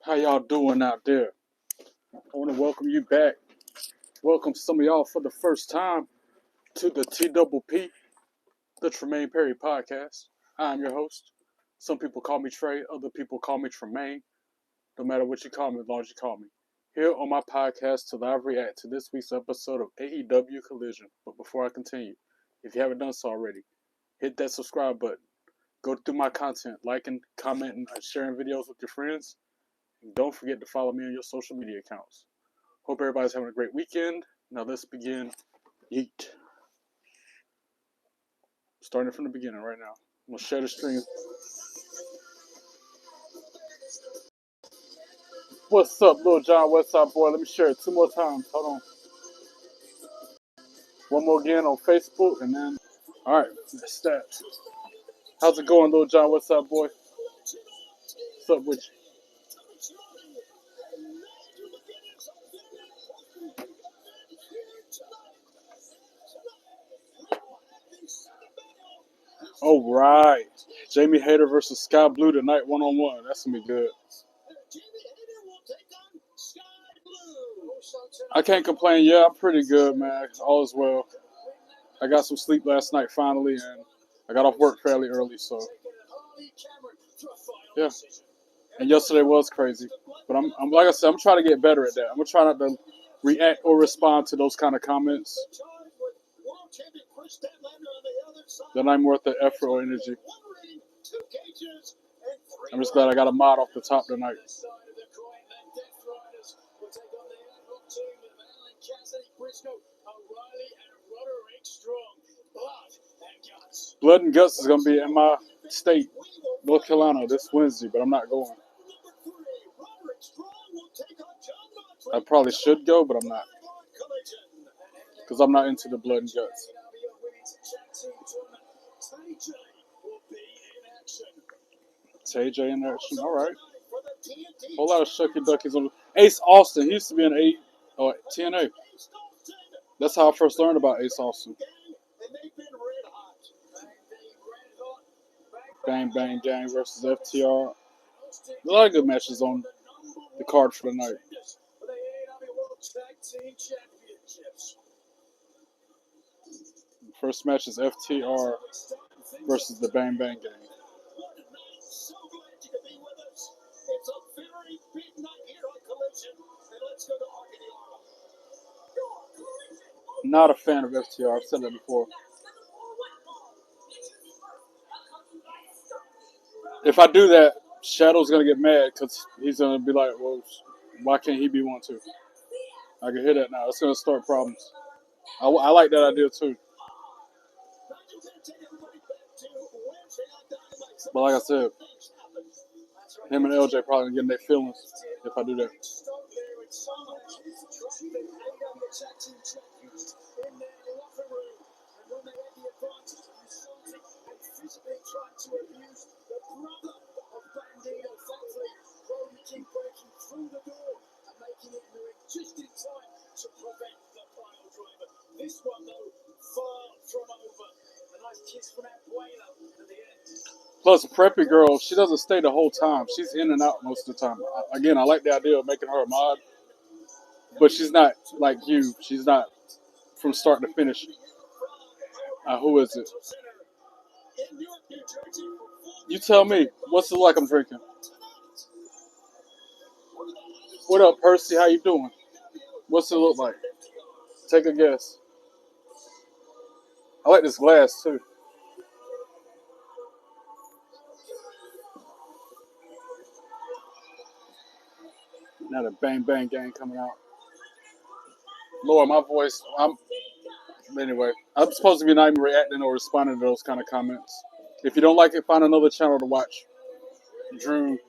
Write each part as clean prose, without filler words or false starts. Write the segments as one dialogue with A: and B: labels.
A: How y'all doing out there? I want to welcome you back. Welcome some of y'all for the first time to the TPP, the Tremaine Perry podcast. I'm your host. Some people call me Trey, other people call me Tremaine. No matter what you call me, as long as you call me. Here on my podcast to live react to this week's episode of AEW Collision. But before I continue, if you haven't done so already, hit that subscribe button. Go through my content, liking, commenting, and sharing videos with your friends. And don't forget to follow me on your social media accounts. Hope everybody's having a great weekend. Now let's begin. Yeet. Starting from the beginning right now. I'm going to share the screen. What's up, Lil John? What's up, boy? Let me share it 2 more times. Hold on. One more again on Facebook, and then... Alright, that's that. How's it going, Lil John? What's up, boy? What's up with you? All right. Jamie Hayter versus Sky Blue tonight, one-on-one. That's going to be good. I can't complain. Yeah, I'm pretty good, man. All is well. I got some sleep last night finally, and I got off work fairly early, so yeah. And yesterday was crazy, but I'm like I said, I'm trying to get better at that. I'm gonna try not to react or respond to those kind of comments that ain't worth the effort or energy. I'm just glad I got a mod off the top tonight. Blood and Guts is going to be in my state, North Carolina, this Wednesday, but I'm not going. I probably should go, but I'm not. Because I'm not into the Blood and Guts. TJ in action, all right. Whole lot of shucky duckies on Ace Austin. He used to be in TNA. That's how I first learned about Ace Austin. Bang Bang Gang versus FTR. A lot of good matches on the card for the night. First match is FTR versus the Bang Bang Gang. Not a fan of FTR. I've said that before. If I do that, Shadow's going to get mad because he's going to be like, well, why can't he be one too? I can hear that now. It's going to start problems. I like that idea too. But like I said, him and LJ probably getting their feelings if I do that. Plus, Preppy Girl, she doesn't stay the whole time. She's in and out most of the time. Again, I like the idea of making her a mod, but she's not like you. She's not from start to finish. Who is it? You tell me. What's it like I'm drinking? What up, Percy? How you doing? What's it look like? Take a guess. I like this glass, too. Now the Bang Bang Gang coming out. Lord, my voice. Anyway, I'm supposed to be not even reacting or responding to those kind of comments. If you don't like it, find another channel to watch. Drew,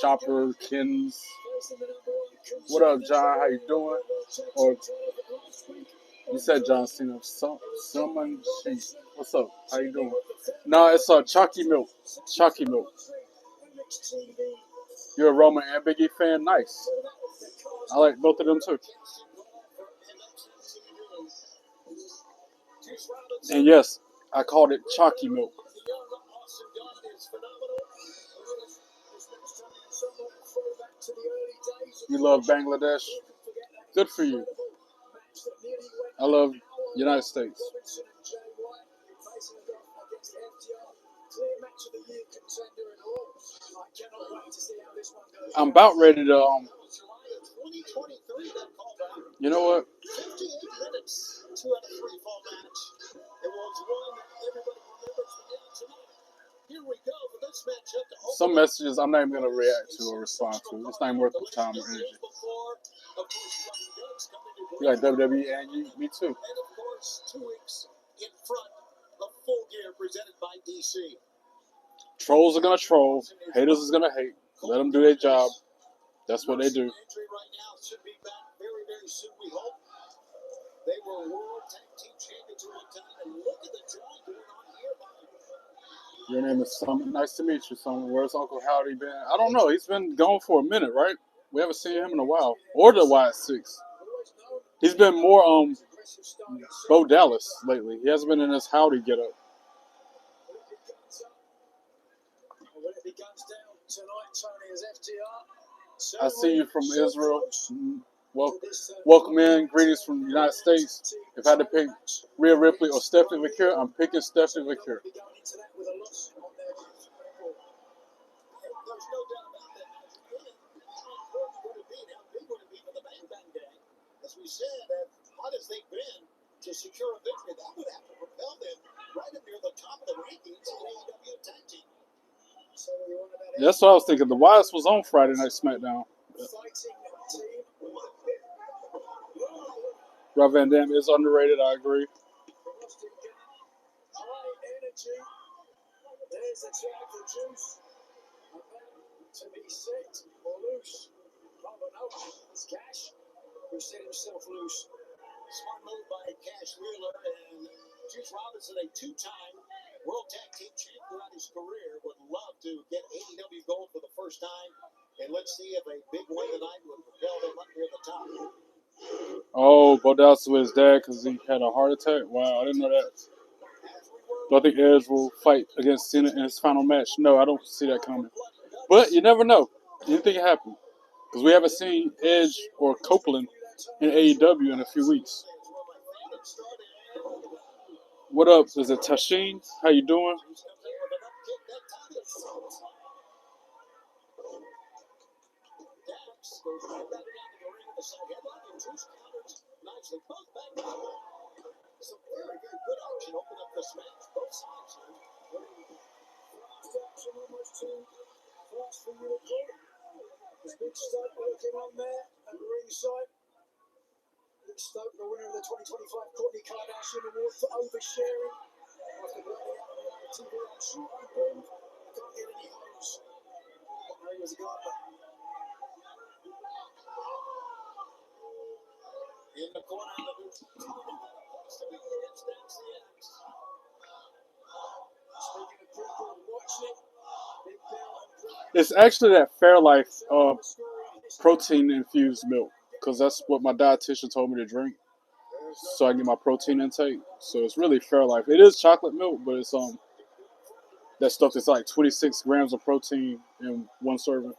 A: Shopper, Kins. What up, John? How you doing? Or you said John Cena. Someone. What's up? How you doing? No, it's Chalky Milk. Chalky Milk. You're a Roman and Biggie fan? Nice. I like both of them too. And yes, I called it Chalky Milk. You love Bangladesh. Good for you. I love United States. I'm about ready to. You know what? Some messages I'm not even gonna react to or respond to. It's not even worth the time or energy. You like WWE and you, me too. Trolls are gonna troll. Haters is gonna hate. Let them do their job. That's what they do. Your name is Summer. Nice to meet you, Summer. Where's Uncle Howdy been? I don't know. He's been gone for a minute, right? We haven't seen him in a while. Or the Y6. He's been more Bo Dallas lately. He hasn't been in his Howdy getup. I see you from Israel. Welcome in. Greetings from the United States. If I had to pick Rhea Ripley or Stephanie McCure, I'm picking Stephanie McCure. That's what I was thinking. The Wise was on Friday Night SmackDown. Rob Van Dam is underrated, I agree. Oh, Bo Dallas with his dad because he had a heart attack? Wow, I didn't know that. Do I think Edge will fight against Cena in his final match? No, I don't see that coming. But you never know. Anything can happen. Because we haven't seen Edge or Copeland in AEW in a few weeks. What up? Is it Tashin? How you doing? It's actually that Fairlife protein infused milk because that's what my dietitian told me to drink, so I get my protein intake. So it's really Fairlife. It is chocolate milk, but it's that stuff that's like 26 grams of protein in one serving.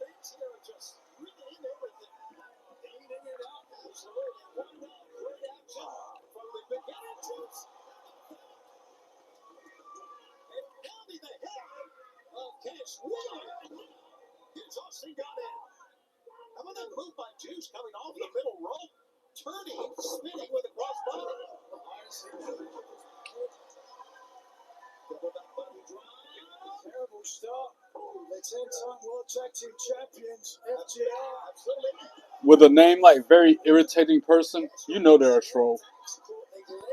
A: With a name like very irritating person, you know they're a troll.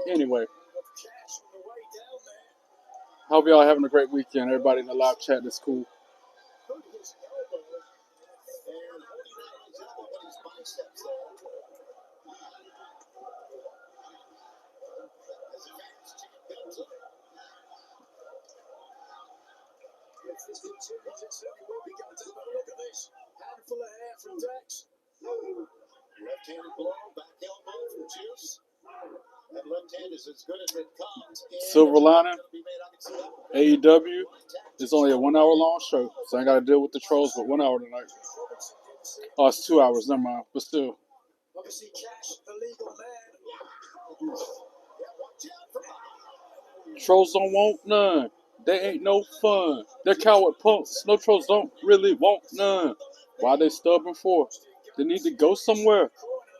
A: Anyway, hope y'all having a great weekend. Everybody in the live chat is cool. Silver lining, AEW is only a 1 hour long show, so I ain't got to deal with the trolls for 1 hour tonight. Oh, it's 2 hours. Never mind. But still. Trolls don't want none. They ain't no fun. They're coward punks. No trolls don't really want none. Why they stubborn for? They need to go somewhere.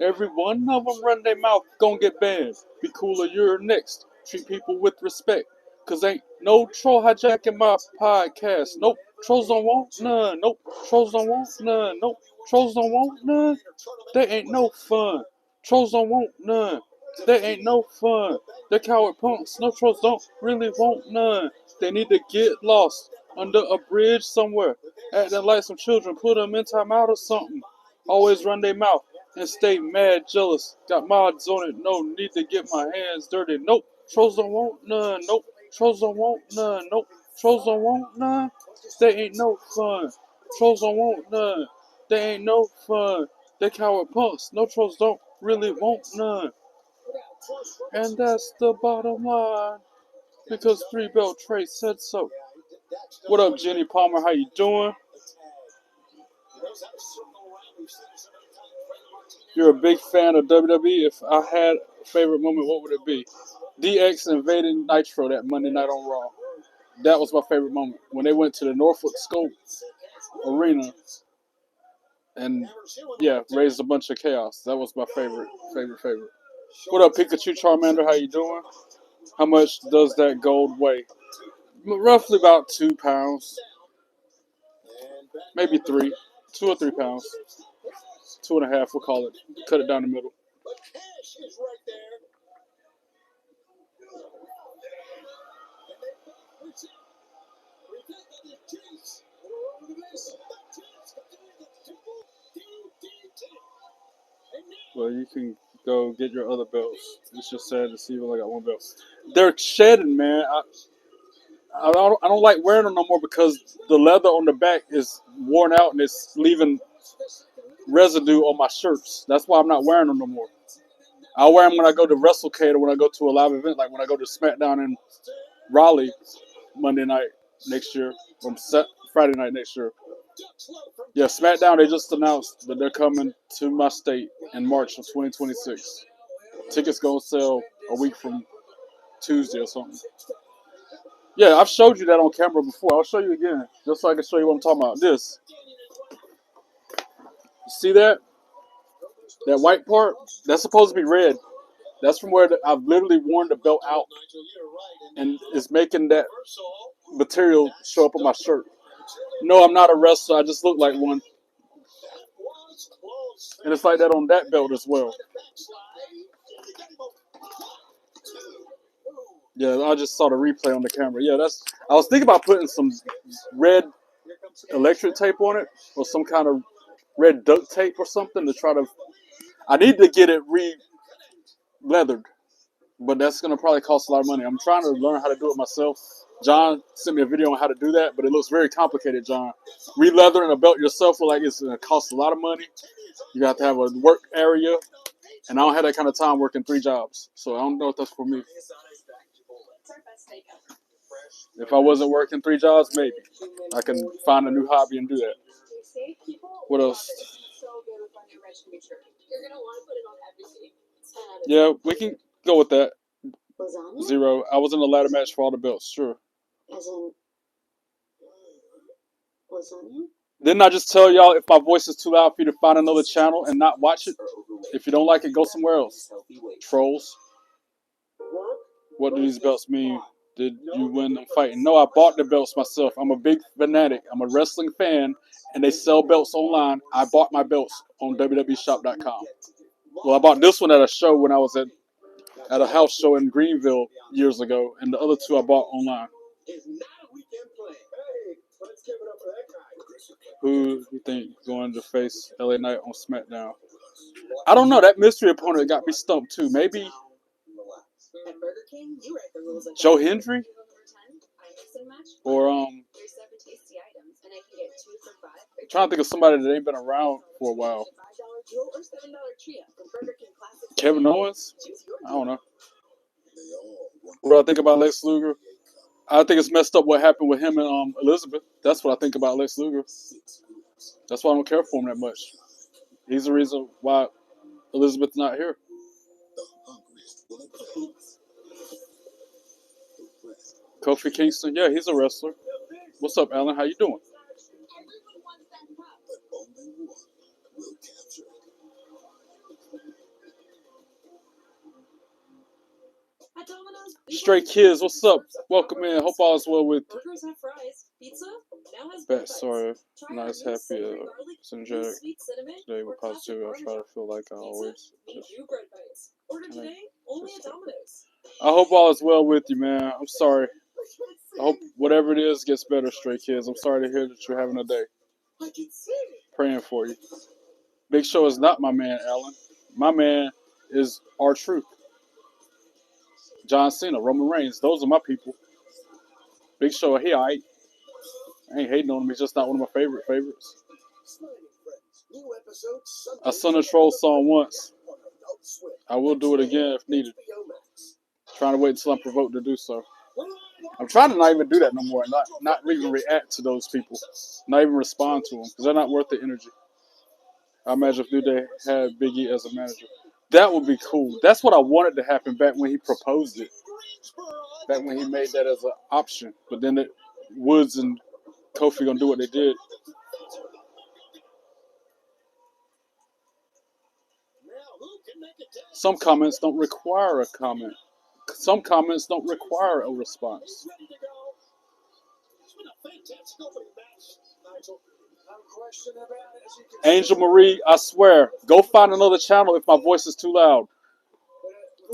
A: Every one of them run their mouth, gon' get banned. Be cooler, you're next. Treat people with respect. Cause ain't no troll hijacking my podcast. Nope, trolls don't want none. Nope, trolls don't want none. Nope, trolls don't want none. They ain't no fun. Trolls don't want none. They ain't no fun. They're coward punks. No trolls don't really want none. They need to get lost under a bridge somewhere. Acting like some children. Put them in timeout or something. Always run their mouth and stay mad jealous. Got mods on it. No need to get my hands dirty. Nope. Trolls don't want none. Nope. Trolls don't want none. Nope. Trolls don't want none. They ain't no fun. Trolls don't want none. They ain't no fun. They coward punks. No trolls don't really want none. And that's the bottom line. Because 3 Belt Trey said so. What up, Jenny Palmer? How you doing? You're a big fan of WWE. If I had a favorite moment, what would it be? DX invading Nitro that Monday night on Raw. That was my favorite moment. When they went to the Norfolk Scope Arena and, yeah, raised a bunch of chaos. That was my favorite. What up, Pikachu Charmander? How you doing? How much does that gold weigh? Roughly about 2 pounds. Maybe 3. 2 or 3 pounds. 2.5, we'll call it. Cut it down the middle. Well, you can go get your other belts. It's just sad to see you only got 1 belt. They're shedding, man. I don't like wearing them no more because the leather on the back is worn out and it's leaving residue on my shirts. That's why I'm not wearing them no more. I'll wear them when I go to WrestleCade or when I go to a live event, like when I go to SmackDown in Raleigh Monday night next year, or Friday night next year. Yeah, SmackDown, they just announced that they're coming to my state in March of 2026. Tickets gonna sell a week from Tuesday or something. Yeah, I've showed you that on camera before. I'll show you again, just so I can show you what I'm talking about. This. You see that? That white part? That's supposed to be red. That's from where I've literally worn the belt out. And it's making that material show up on my shirt. No, I'm not a wrestler. I just look like one. And it's like that on that belt as well. Yeah, I just saw the replay on the camera. Yeah, I was thinking about putting some red electric tape on it or some kind of red duct tape or something to try to. I need to get it re-leathered, but that's going to probably cost a lot of money. I'm trying to learn how to do it myself. John sent me a video on how to do that, but it looks very complicated, John. Re-leathering a belt yourself will like it's going to cost a lot of money. You have to have a work area, and I don't have that kind of time working 3 jobs, so I don't know if that's for me. If I wasn't working 3 jobs, maybe I can find a new hobby and do that. What else? Yeah, we can go with that. 0. I was in a ladder match for all the belts, sure. Didn't I just tell y'all if my voice is too loud for you to find another channel and not watch it? If you don't like it, go somewhere else. Trolls. What do these belts mean? Did you win them fighting? No, I bought the belts myself. I'm a big fanatic. I'm a wrestling fan, and they sell belts online. I bought my belts on www.shop.com. Well, I bought this one at a show when I was at a house show in Greenville years ago, and the other 2 I bought online. Who you think going to face LA Knight on SmackDown? I don't know. That mystery opponent got me stumped too. Maybe Joe Hendry or I'm trying to think of somebody that ain't been around for a while. Kevin Owens? I don't know. What do I think about Lex Luger? I think it's messed up what happened with him and Elizabeth. That's what I think about Lex Luger. That's why I don't care for him that much. He's the reason why Elizabeth's not here. Kofi Kingston, yeah, he's a wrestler. What's up, Alan? How you doing? Stray Kids, what's up? Welcome in. Hope all is well with you. Bet, sorry, not as happy, synergetic today with positivity. I try to feel like I always I hope all is well with you, man. I'm sorry. I hope whatever it is gets better, Stray Kids. I'm sorry to hear that you're having a day. Praying for you. Big Show is not my man, Alan. My man is R-Truth. John Cena, Roman Reigns. Those are my people. Big Show, he I ain't hating on him. He's just not one of my favorites. I sung a troll song once. I will do it again if needed. Trying to wait until I'm provoked to do so. I'm trying to not even do that no more. Not even react to those people. Not even respond to them because they're not worth the energy. I imagine if New Day had Big E as a manager. That would be cool. That's what I wanted to happen back when he proposed it. Back when he made that as an option. But then Woods and Kofi gonna do what they did. Some comments don't require a comment. Some comments don't require a response. Angel Marie, I swear, go find another channel if my voice is too loud.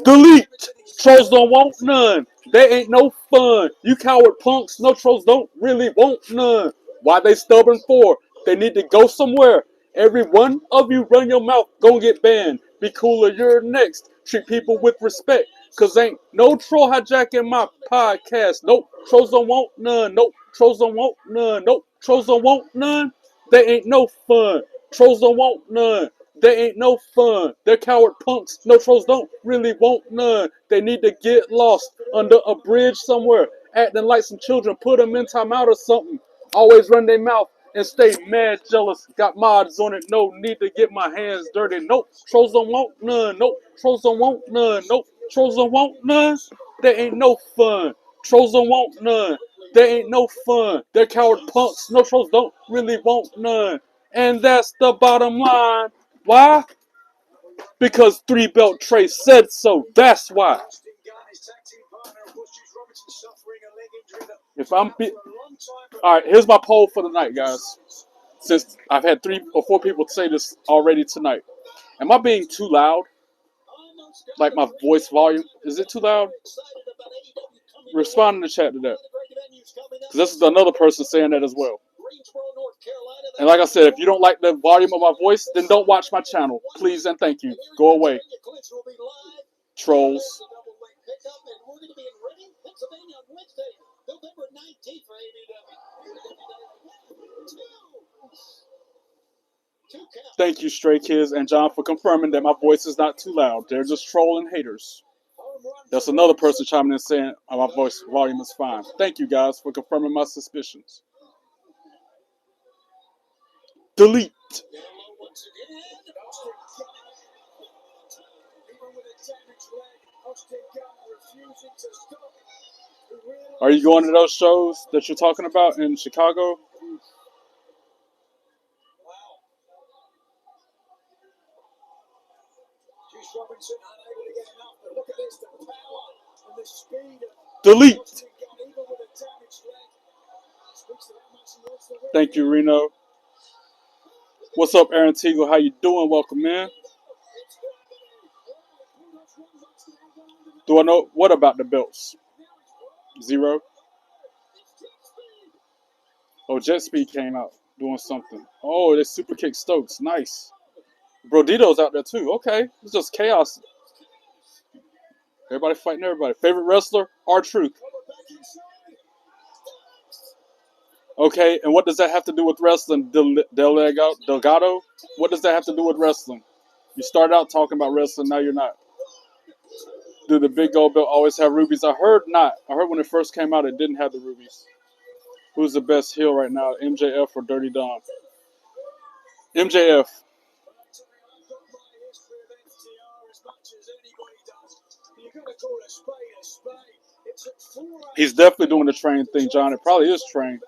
A: Delete! Trolls don't want none. They ain't no fun. You coward punks, no trolls don't really want none. Why they stubborn for? They need to go somewhere. Every one of you run your mouth, gon' get banned. Be cooler, you're next. Treat people with respect. Cause ain't no troll hijacking my podcast. Nope, trolls don't want none. Nope, trolls don't want none. Nope, trolls don't want none. They ain't no fun. Trolls don't want none. They ain't no fun. They're coward punks. No trolls don't really want none. They need to get lost under a bridge somewhere. Acting like some children. Put them in timeout or something. Always run their mouth and stay mad jealous. Got mods on it. No need to get my hands dirty. Nope. Trolls don't want none. Nope. Trolls don't want none. Nope. Trolls don't want none. They ain't no fun. Trolls don't want none. They ain't no fun. They're coward punks. No trolls don't really want none. And that's the bottom line. Why? Because 3-Belt Trey said so. That's why. Alright, here's my poll for the night, guys. Since I've had 3 or 4 people say this already tonight. Am I being too loud? Like my voice volume? Is it too loud? Respond in the chat to that. Because this is another person saying that as well. And like I said, if you don't like the volume of my voice, then don't watch my channel. Please and thank you. Go away. Trolls. Thank you, Stray Kids and John, for confirming that my voice is not too loud. They're just trolling haters. That's another person chiming in saying my voice volume is fine. Thank you, guys, for confirming my suspicions. Delete. Are you going to those shows that you're talking about in Chicago? Delete. Thank you, Reno. What's up, Aaron Teagle? How you doing? Welcome in. Do I know what about the belts? 0. Oh, Jet Speed came out doing something. Oh, there's Super Kick Stokes. Nice. Brodito's out there too. Okay, it's just chaos. Everybody fighting everybody. Favorite wrestler? R-Truth. Okay, and what does that have to do with wrestling? Delgado? What does that have to do with wrestling? You started out talking about wrestling, now you're not. Do the big gold belt always have rubies? I heard not. I heard when it first came out it didn't have the rubies. Who's the best heel right now, MJF or Dirty Dom? MJF. He's definitely doing the train thing, John. It probably is train.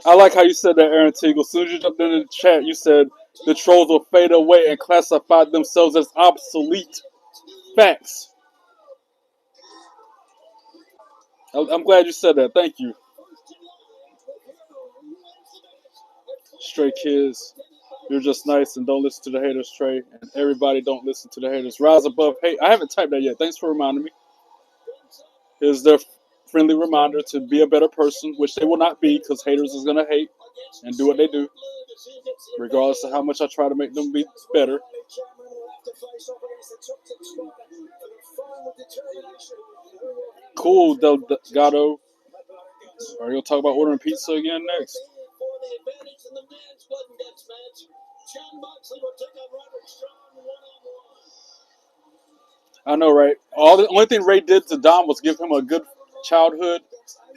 A: I like how you said that, Aaron Teagle. As soon as you jumped into the chat, you said the trolls will fade away and classify themselves as obsolete. Facts. I'm glad you said that. Thank you. Stray kids, you're just nice and don't listen to the haters, Trey. And everybody don't listen to the haters. Rise above hate. I haven't typed that yet. Thanks for reminding me. Here's their friendly reminder to be a better person, which they will not be because haters is going to hate and do what they do, regardless of how much I try to make them be better. Cool, Delgado. Are you going to talk about ordering pizza again next? I know, right? The only thing Ray did to Dom was give him a good childhood,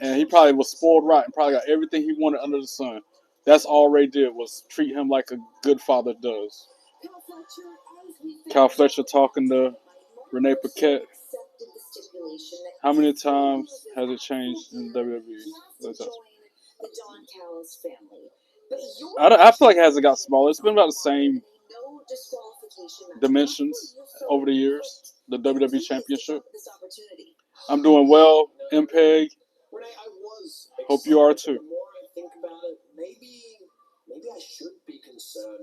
A: and he probably was spoiled right and probably got everything he wanted under the sun. That's all Ray did was treat him like a good father does. Kyle Fletcher talking to Renee Paquette. How many times has it changed in WWE? I feel like it hasn't got smaller. It's been about the same dimensions over the years. The WWE Championship. I'm doing well, MPEG. Hope you are too.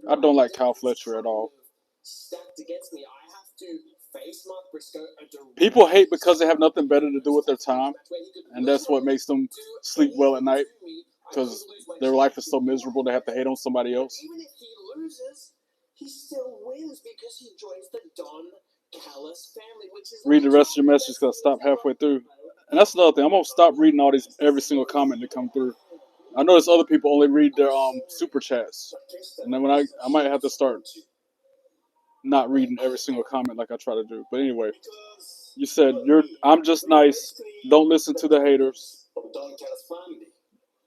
A: I don't like Kyle Fletcher at all. People hate because they have nothing better to do with their time, and that's what makes them sleep well at night, because their life is so miserable they have to hate on somebody else.
B: Even if he loses, he still wins because he joins the Don Callis family, which is
A: read the rest of your message because I stopped halfway through. And that's another thing. I'm going to stop reading all these, every single comment that come through. I notice other people only read their super chats. And then when I might have to start not reading every single comment like I try to do. But anyway, you said, I'm just nice. Don't listen to the haters.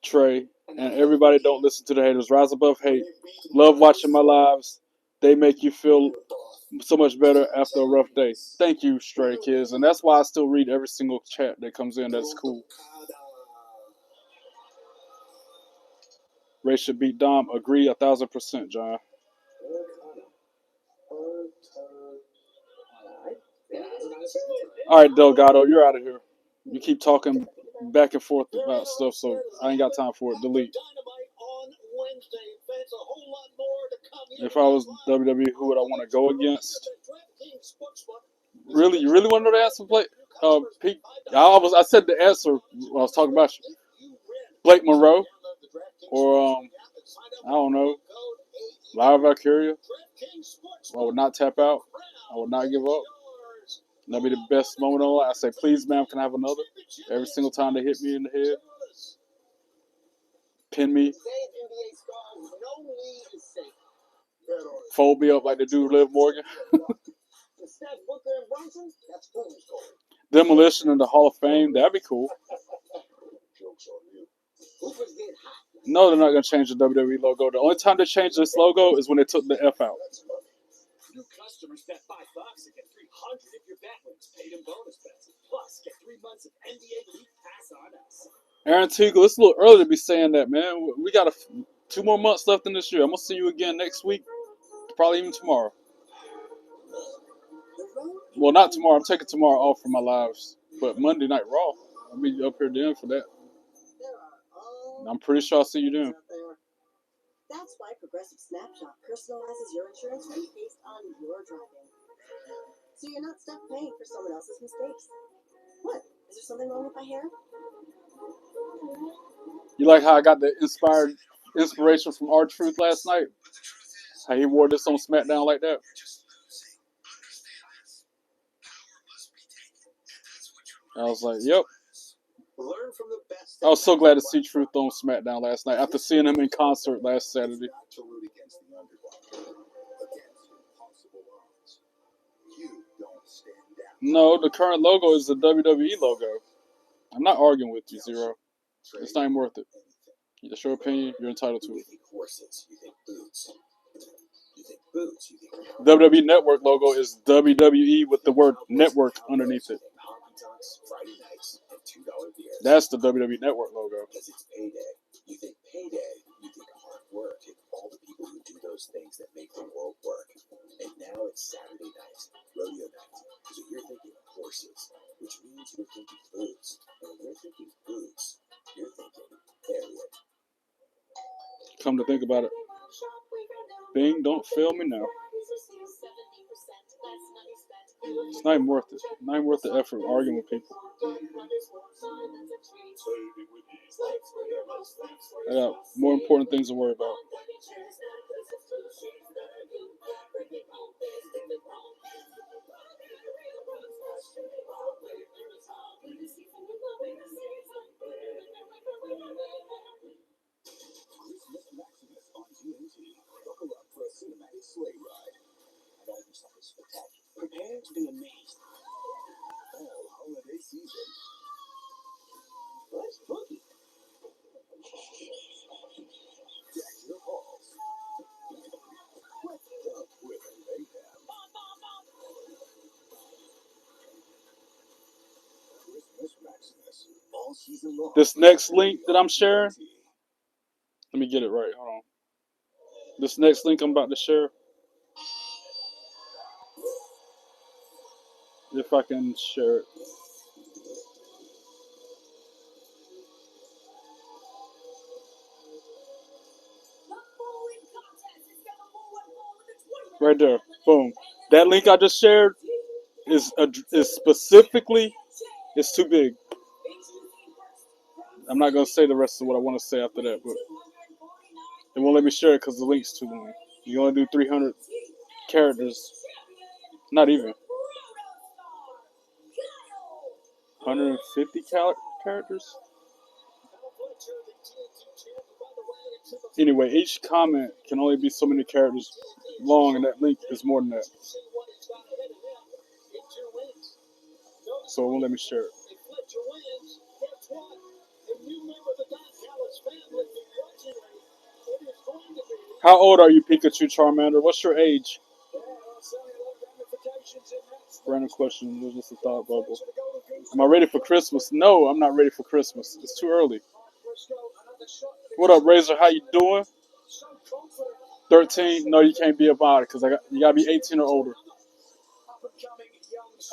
A: Trey. And everybody don't listen to the haters. Rise above hate. Love watching my lives. They make you feel so much better after a rough day. Thank you, Stray Kids. And that's why I still read every single chat that comes in. That's cool. Ray should beat Dom. Agree 1,000%, John. All right, Delgado, you're out of here. You keep talking back and forth about stuff, so I ain't got time for it. Delete. If I was WWE, who would I want to go against? Really, you really want to know the answer, Blake? Pete? I said the answer when I was talking about you. Blake Monroe, or I don't know, Lyra Valkyria. I would not tap out. I would not give up. That'd be the best moment of my life. I say, please, ma'am, can I have another? Every single time they hit me in the head, pin me, fold me up like they do Liv Morgan. Demolition in the Hall of Fame, that'd be cool. No, they're not going to change the WWE logo. The only time they change this logo is when they took the F out. New customers bet $5 and get $300 if your bet wins. Paid in bonus bets. Plus, get 3 months of NBA League Pass on us. Aaron Teagle, it's a little early to be saying that, man. We got 2 more months left in this year. I'm going to see you again next week. Probably even tomorrow. Well, not tomorrow. I'm taking tomorrow off for my lives. But Monday Night Raw, I'll be up here then for that. I'm pretty sure I'll see you then.
B: That's why Progressive Snapshot personalizes your insurance rate based on your driving. So you're not stuck paying for someone else's mistakes. What? Is there something wrong with my hair?
A: You like how I got the inspiration from R-Truth last night? How he wore this on SmackDown like that? I was like, yep. I was so glad to see Truth on SmackDown last night after seeing him in concert last Saturday. No, the current logo is the WWE logo. I'm not arguing with you, Zero. It's not even worth it. That's your opinion. You're entitled to
B: You
A: it.
B: think horses. You think boots. You think boots. You think
A: WWE Network logo is WWE with the word network underneath it.
B: honky tonks, Friday nights, and $2 beers.
A: That's the WWE Network logo.
B: Because it's payday. You think payday. You think hard work and all the people who do those things that make the world work. And now it's Saturday night, rodeo night. So you're thinking horses, which means you're thinking boots. And when you're thinking boots, you're thinking Harriet.
A: Come to think about it. Bing, don't fail me now. It's not even worth it. Not even worth the effort of arguing with people. I got more important things to worry about.
B: Buckle up for a cinematic sleigh ride. I gotta do something spectacular. Prepare to be amazed. Fall holiday season. Let's boogie. Deck your halls. Wrapped up with mayhem. Christmas Maximus. All season long.
A: This next link that I'm sharing, let me get it right. Hold on. This next link I'm about to share, if I can share it. Right there. Boom. That link I just shared is specifically, it's too big. I'm not going to say the rest of what I want to say after that, but it won't let me share it because the link's too long. You only do 300 characters. Not even. 150 characters? Anyway, each comment can only be so many characters long, and that link is more than that. So it won't let me share it. How old are you, Pikachu Charmander? What's your age? Random question. It was just a thought bubble. Am I ready for Christmas? No, I'm not ready for Christmas. It's too early. What up, Razor? How you doing? 13? No, you can't be about it because you gotta be 18 or older.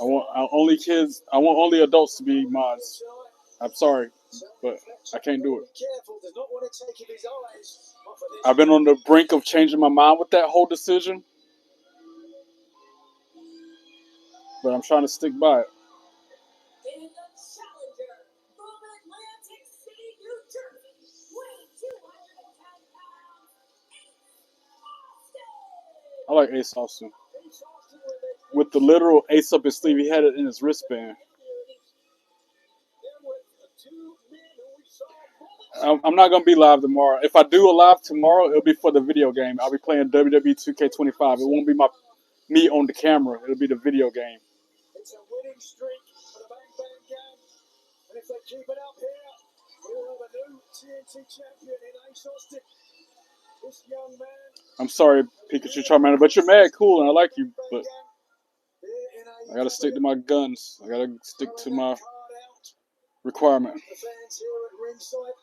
A: I want only adults to be mods. I'm sorry, but I can't do it. I've been on the brink of changing my mind with that whole decision, but I'm trying to stick by it. I like Ace Austin. With the literal ace up his sleeve, he had it in his wristband. I'm not going to be live tomorrow. If I do a live tomorrow, it'll be for the video game. I'll be playing WWE 2K25. It won't be me on the camera. It'll be the video game.
B: It's a winning streak for the Bang Bang Gang. And if they keep it up here, we'll have a new TNT champion in Ace Austin. This young man.
A: I'm sorry, Pikachu Charmander, but you're mad cool and I like you, but I gotta stick to my guns. I gotta stick to my requirement.
B: The fans here at ringside,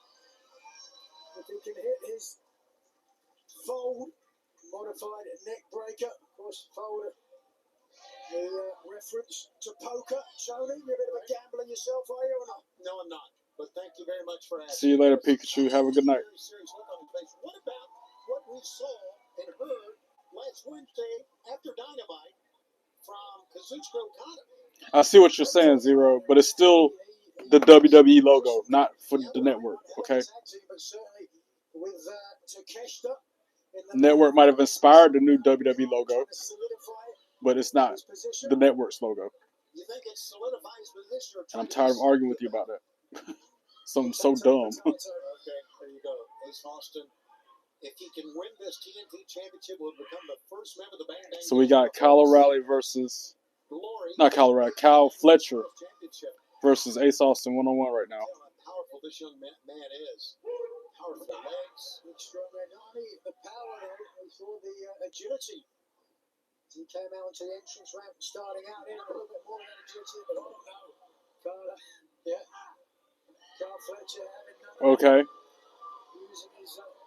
B: if he can hit his fold, modified neck breaker, of course, fold the reference to poker. Shoney, you're a bit of a gambler yourself, are you or not? No, I'm not. But thank you very much for asking.
A: See you later, Pikachu. Have a good night.
B: What about what we saw and heard last Wednesday after Dynamite from Kazuchika Okada?
A: I see what you're saying, Zero, but it's still the WWE logo, not for the network, okay? The network might have inspired the new WWE logo, but it's not the network's logo. And I'm tired of arguing with you about that. Something so dumb.
B: Okay, there you go. Ace Austin, if he can win this TNT championship, will become the first member of the Bang Bang.
A: So we got Kyle O'Reilly versus, not Kyle O'Reilly, Kyle Fletcher versus Ace Austin 1-on-1 right now.
B: How powerful this young man is. Powerful legs. Big strong man. Not only the power, though, we saw the agility. He came out into the entrance ramp starting out in a little bit more agility, but oh no. Carl, yeah. Carl Fletcher having none.
A: Okay.
B: Using his leverage.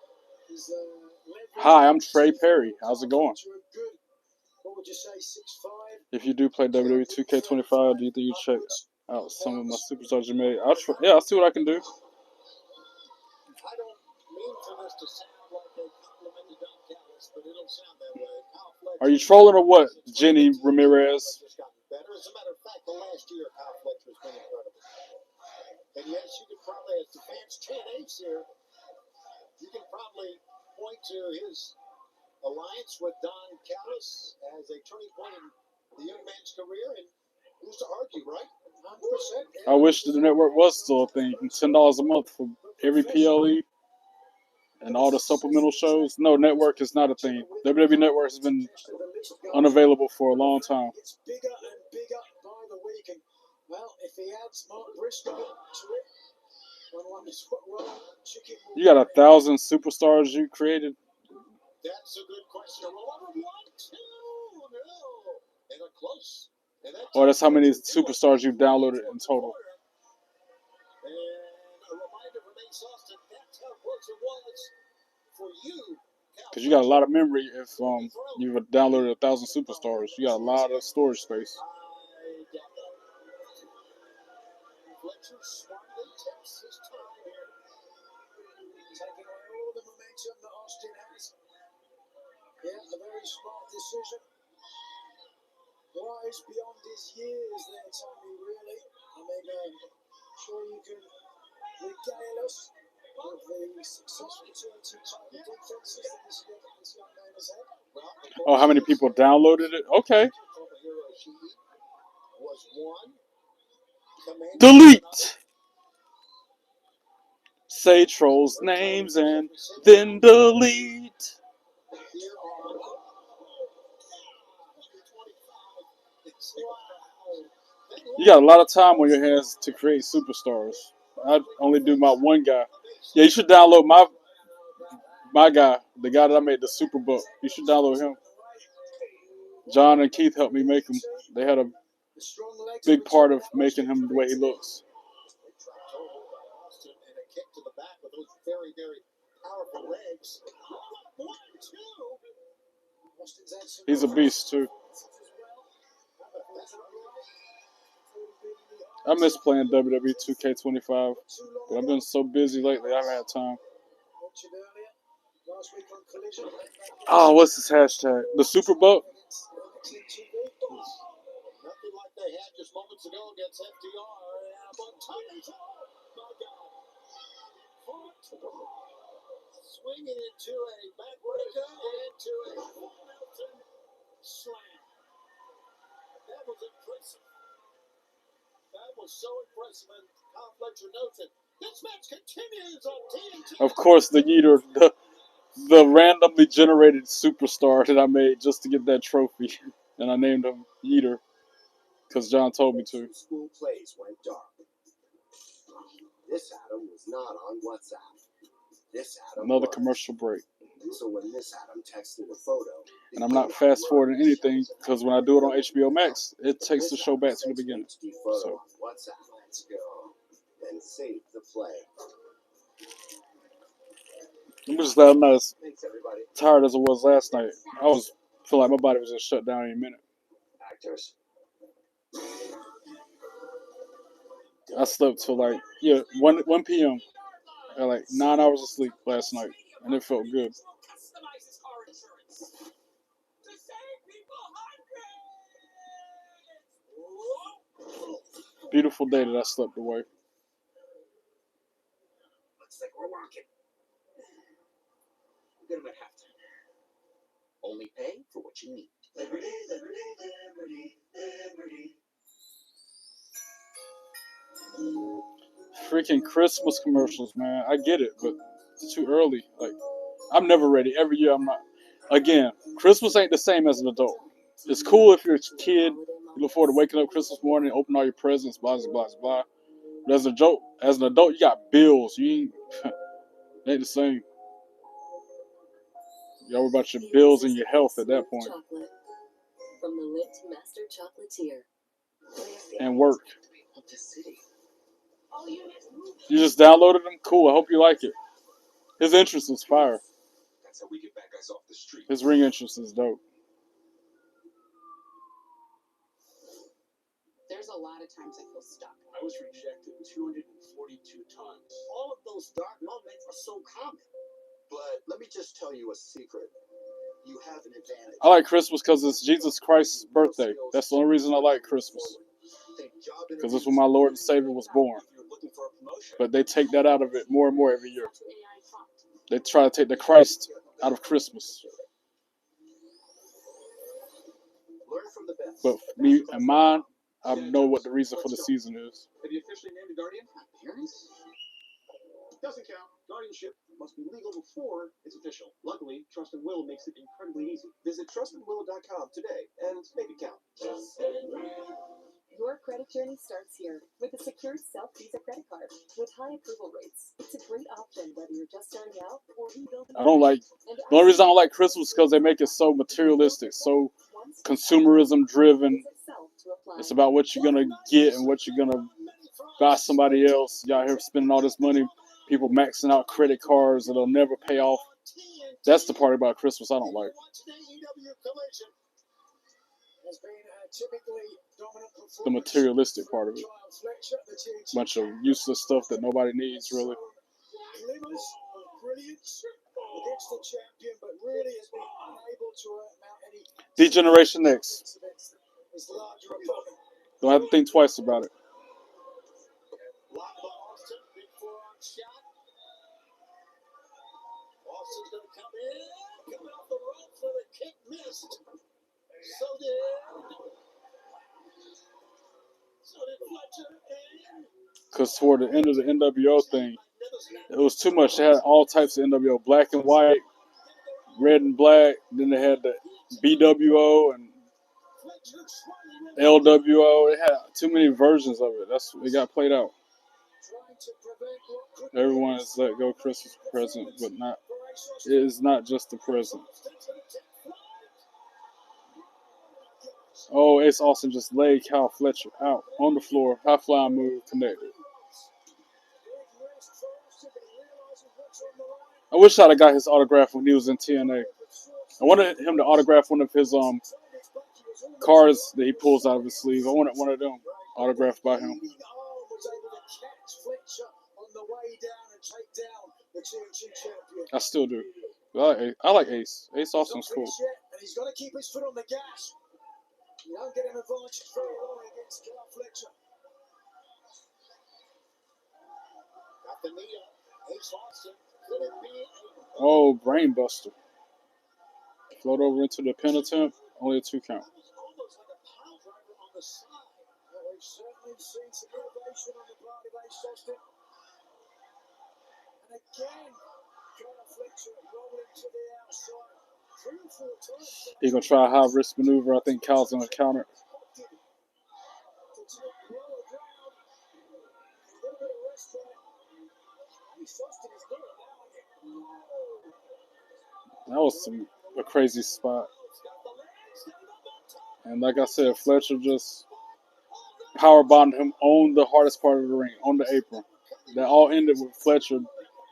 A: Hi, I'm Trey Perry. How's it going?
B: Good, what would you say, 6'5"?
A: If you do play WWE 2K25, do you think you check out some of my superstars you made? I'll see what I can do.
B: I don't mean for this to sound like a compliment to Don Callis, but it'll sound that way. Kyle Fletcher,
A: Are you trolling or what, Jenny Ramirez?
B: just gotten better. As a matter of fact, the last year Kyle Fletcher's been incredible. And yes, you could probably, as the fans chant ace here, you can probably point to his alliance with Don Callis as a turning point in the young man's career, and who's to argue, right? 100%.
A: I wish the network was still a thing. $10 a month for every PLE and all the supplemental shows. No, network is not a thing. WWE Network has been unavailable for a long time.
B: It's bigger and bigger by the week, and well, if he adds Mark Briscoe to it,
A: you got 1,000 superstars you created.
B: That's a good question. Well, 1, 2, no, and a close.
A: Or that's how many superstars you've downloaded in total.
B: And a reminder from Ace Austin, that's how close it was for you.
A: Because you got a lot of memory if you've downloaded 1,000 superstars. You got a lot of storage space.
B: Fletcher smartly takes his time here. Taking away all the momentum that Austin has. Yeah, a very smart decision. Wise beyond his years there, Tommy, really. I mean, sure you can regale us with the successful two title defenses that this young man has had.
A: Oh, how many people downloaded it? Okay.
B: Was one.
A: Delete! Say trolls' names and then delete. You got a lot of time on your hands to create superstars. I only do my one guy. Yeah, you should download my guy, the guy that I made the Superbook. You should download him. John and Keith helped me make him. They had a big part of making him the way he looks. He's a beast too. I miss playing WWE 2K25, but I've been so busy lately I haven't had time. Oh, what's this hashtag? The Superbook?
B: Nothing like they had just moments ago against FDR. Swinging into a backbreaker and into a mountain slam. That was impressive. That was so impressive. And Kyle Fletcher notes it. This match continues on TNT.
A: Of course, the Yeeter, the randomly generated superstar that I made just to get that trophy. And I named him Yeeter because John told me to.
B: School plays went dark. This Adam was not on WhatsApp. This Adam
A: Another
B: was.
A: commercial break.
B: So when this Adam texted a photo,
A: and I'm not fast forwarding anything because when I do it on HBO Max, it takes the show back to the beginning. So
B: WhatsApp, let's go. Then save the play.
A: I'm just glad I'm not as tired as I was last night. I feel like my body was just shut down in a minute.
B: Actors.
A: I slept till like 1 p.m. I had like 9 hours of sleep last night, and it felt good. Beautiful day that I slept away.
B: Looks like we're rocking. We're gonna have to. Only pay for what you need. Liberty, liberty, liberty, liberty.
A: Freaking Christmas commercials, man. I get it, but it's too early. Like, I'm never ready. Every year I'm not. Again, Christmas ain't the same as an adult. It's cool if you're a kid. You look forward to waking up Christmas morning, open all your presents, blah, blah, blah, blah. But as an adult, you got bills. It ain't the same. Y'all worry about your bills and your health at that point.
B: Chocolate from the Lit Master Chocolatier.
A: And work. You just downloaded them? Cool, I hope you like it. His entrance is fire. His ring entrance is dope.
B: There's a lot of times I feel stuck. I was rejected 242 times. All of those dark moments are so common. But let me just tell you a secret. You have an advantage.
A: I like Christmas because it's Jesus Christ's birthday. That's the only reason I like Christmas. Because it's when my Lord and Savior was born. But they take that out of it more and more every year. They try to take the Christ out of Christmas. But for me and mine, I know what the reason for the season is.
B: Have you officially named a guardian? Appearance? Doesn't count. Guardianship must be legal before it's official. Luckily, Trust and Will makes it incredibly easy. Visit trustandwill.com today and make it count. Your credit journey starts here with a secured self-Visa credit card with high approval rates. It's a great option whether you're just starting out or rebuilding.
A: I don't like. The only reason I don't like Christmas is because they make it so materialistic, so consumerism driven. It's about what you're gonna get and what you're gonna buy somebody else. Y'all here spending all this money, people maxing out credit cards that'll never pay off. That's the part about Christmas I don't like. The materialistic part of it. Bunch of useless stuff that nobody needs, really. D-Generation X. Don't have to think twice about it.
B: Austin's going to come in, coming off the rope for the kick, missed. So did Fletcher and...
A: Because toward the end of the NWO thing, it was too much. They had all types of NWO, black and white, red and black. Then they had the BWO and LWO. They had too many versions of it. That's it got played out. Everyone is let go Christmas present, but not. It is not just the present. Oh, Ace Austin just laid Kyle Fletcher out on the floor. High flying move connected. I wish I'd have got his autograph when he was in TNA. I wanted him to autograph one of his cards that he pulls out of his sleeve. I wanted one of them autographed by him. I still do. I like Ace. Ace Austin's cool.
B: He's got to keep his foot on the gas. You don't get an advantage very long against Kyle Fletcher. Got the knee up. Ace Austin. Could it be a...
A: Oh, brainbuster. Float over into the pin attempt. Only a 2 count.
B: Almost like a pile driver on the side. Well, we've certainly seen some innovation on the part of Ace Austin. And again, Kyle Fletcher rolling to the outside. 3 or 4 times.
A: He's going to try a high risk maneuver. I think Kyle's going to counter. That was a crazy spot. And like I said, Fletcher just powerbombed him on the hardest part of the ring, on the apron. That all ended with Fletcher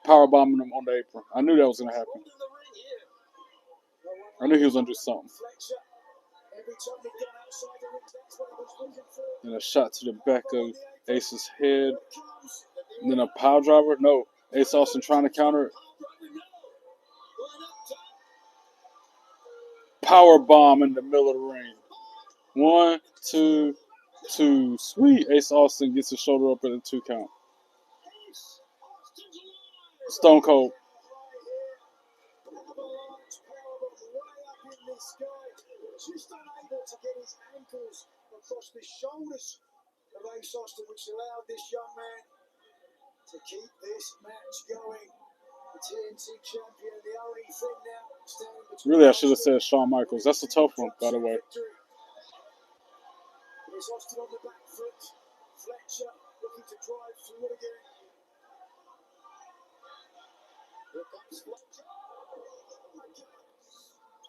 A: powerbombing him on the apron. I knew that was going to happen. I knew he was going to do something. And a shot to the back of Ace's head. And then a pile driver. No, Ace Austin trying to counter it. Power bomb in the middle of the ring. 1, 2, 2. Sweet. Ace Austin gets his shoulder up at a 2 count. Stone Cold.
B: Just unable to get his ankles across the shoulders of Ace Austin, which allowed this young man to keep this match going. The TNT champion, the only thing now standing between.
A: Really, I should have said Shawn Michaels. That's a tough one, by the way.
B: Ace Austin on the back foot. Fletcher looking to drive through it again.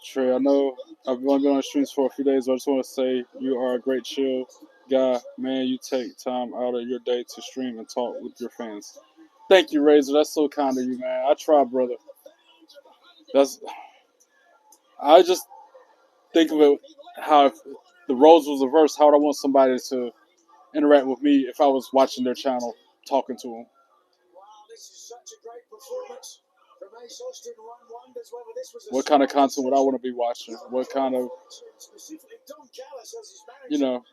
A: Trey, I know I've only been on the streets for a few days, but I just want to say you are a great chill guy. Man, you take time out of your day to stream and talk with your fans. Thank you, Razor. That's so kind of you, man. I try, brother. That's I just think of it how if the roles was reversed, how would I want somebody to interact with me if I was watching their channel, talking to them? What kind of content would I want to be watching? What kind of, you know,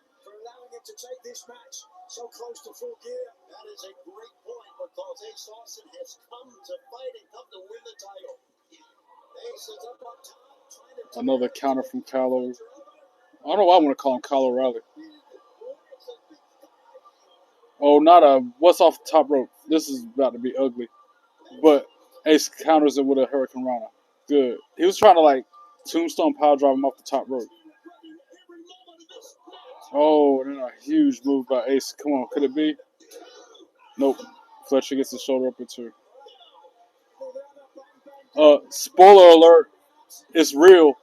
A: another counter from Kylo. I don't know why I want to call him Kylo Riley. Oh, not a what's off the top rope. This is about to be ugly. But Ace counters it with a Hurricane Rana. Good. He was trying to like tombstone power drive him off the top rope. Oh, then a huge move by Ace. Come on, could it be? Nope. Fletcher gets the shoulder up into. Spoiler alert. It's real.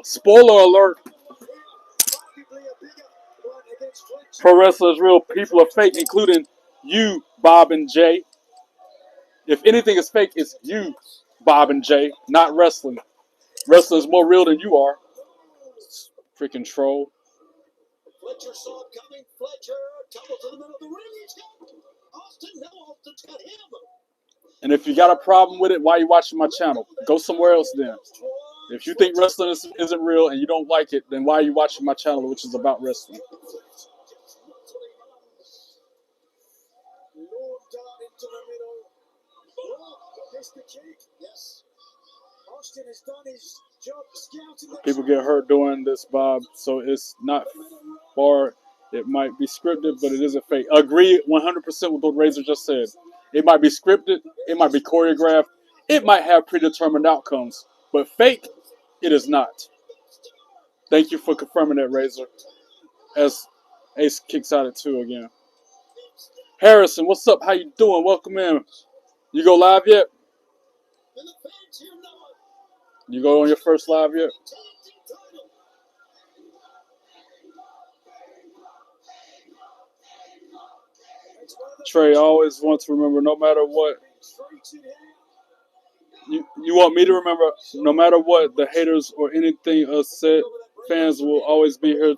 A: Spoiler alert. Pro wrestling is real. People are fake, including you, Bob and Jay. If anything is fake, it's you, Bob and Jay, not wrestling. Wrestling is more real than you are. Freaking troll. Fletcher saw it coming. Fletcher tumbles to the middle of the ring. He's got Austin. No, Austin's got him. And if you got a problem with it, why are you watching my channel? Go somewhere else then. If you think wrestling isn't real and you don't like it, then why are you watching my channel, which is about wrestling? People get hurt doing this, Bob, so it's not far. It might be scripted, but it isn't fake. Agree 100% with what Razor just said. It might be scripted, it might be choreographed, it might have predetermined outcomes, but fake, it is not. Thank you for confirming that, Razor. As Ace kicks out at 2 again. Harrison, what's up? How you doing? Welcome in. You go live yet? You go on your first live yet? Trey, I always want to remember, no matter what. You want me to remember, no matter what, the haters or anything us said, fans will always be here,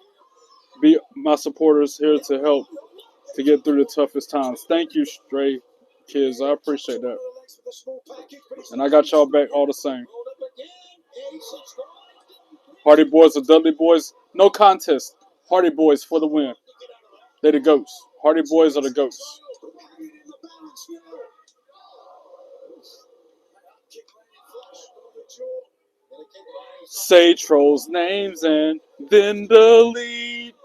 A: be my supporters here to help to get through the toughest times. Thank you, Stray Kids. I appreciate that. And I got y'all back all the same. Hardy Boys or Dudley Boys, no contest. Hardy Boys for the win. They the GOATs. Hardy Boys are the GOATs. Say trolls' names and then delete.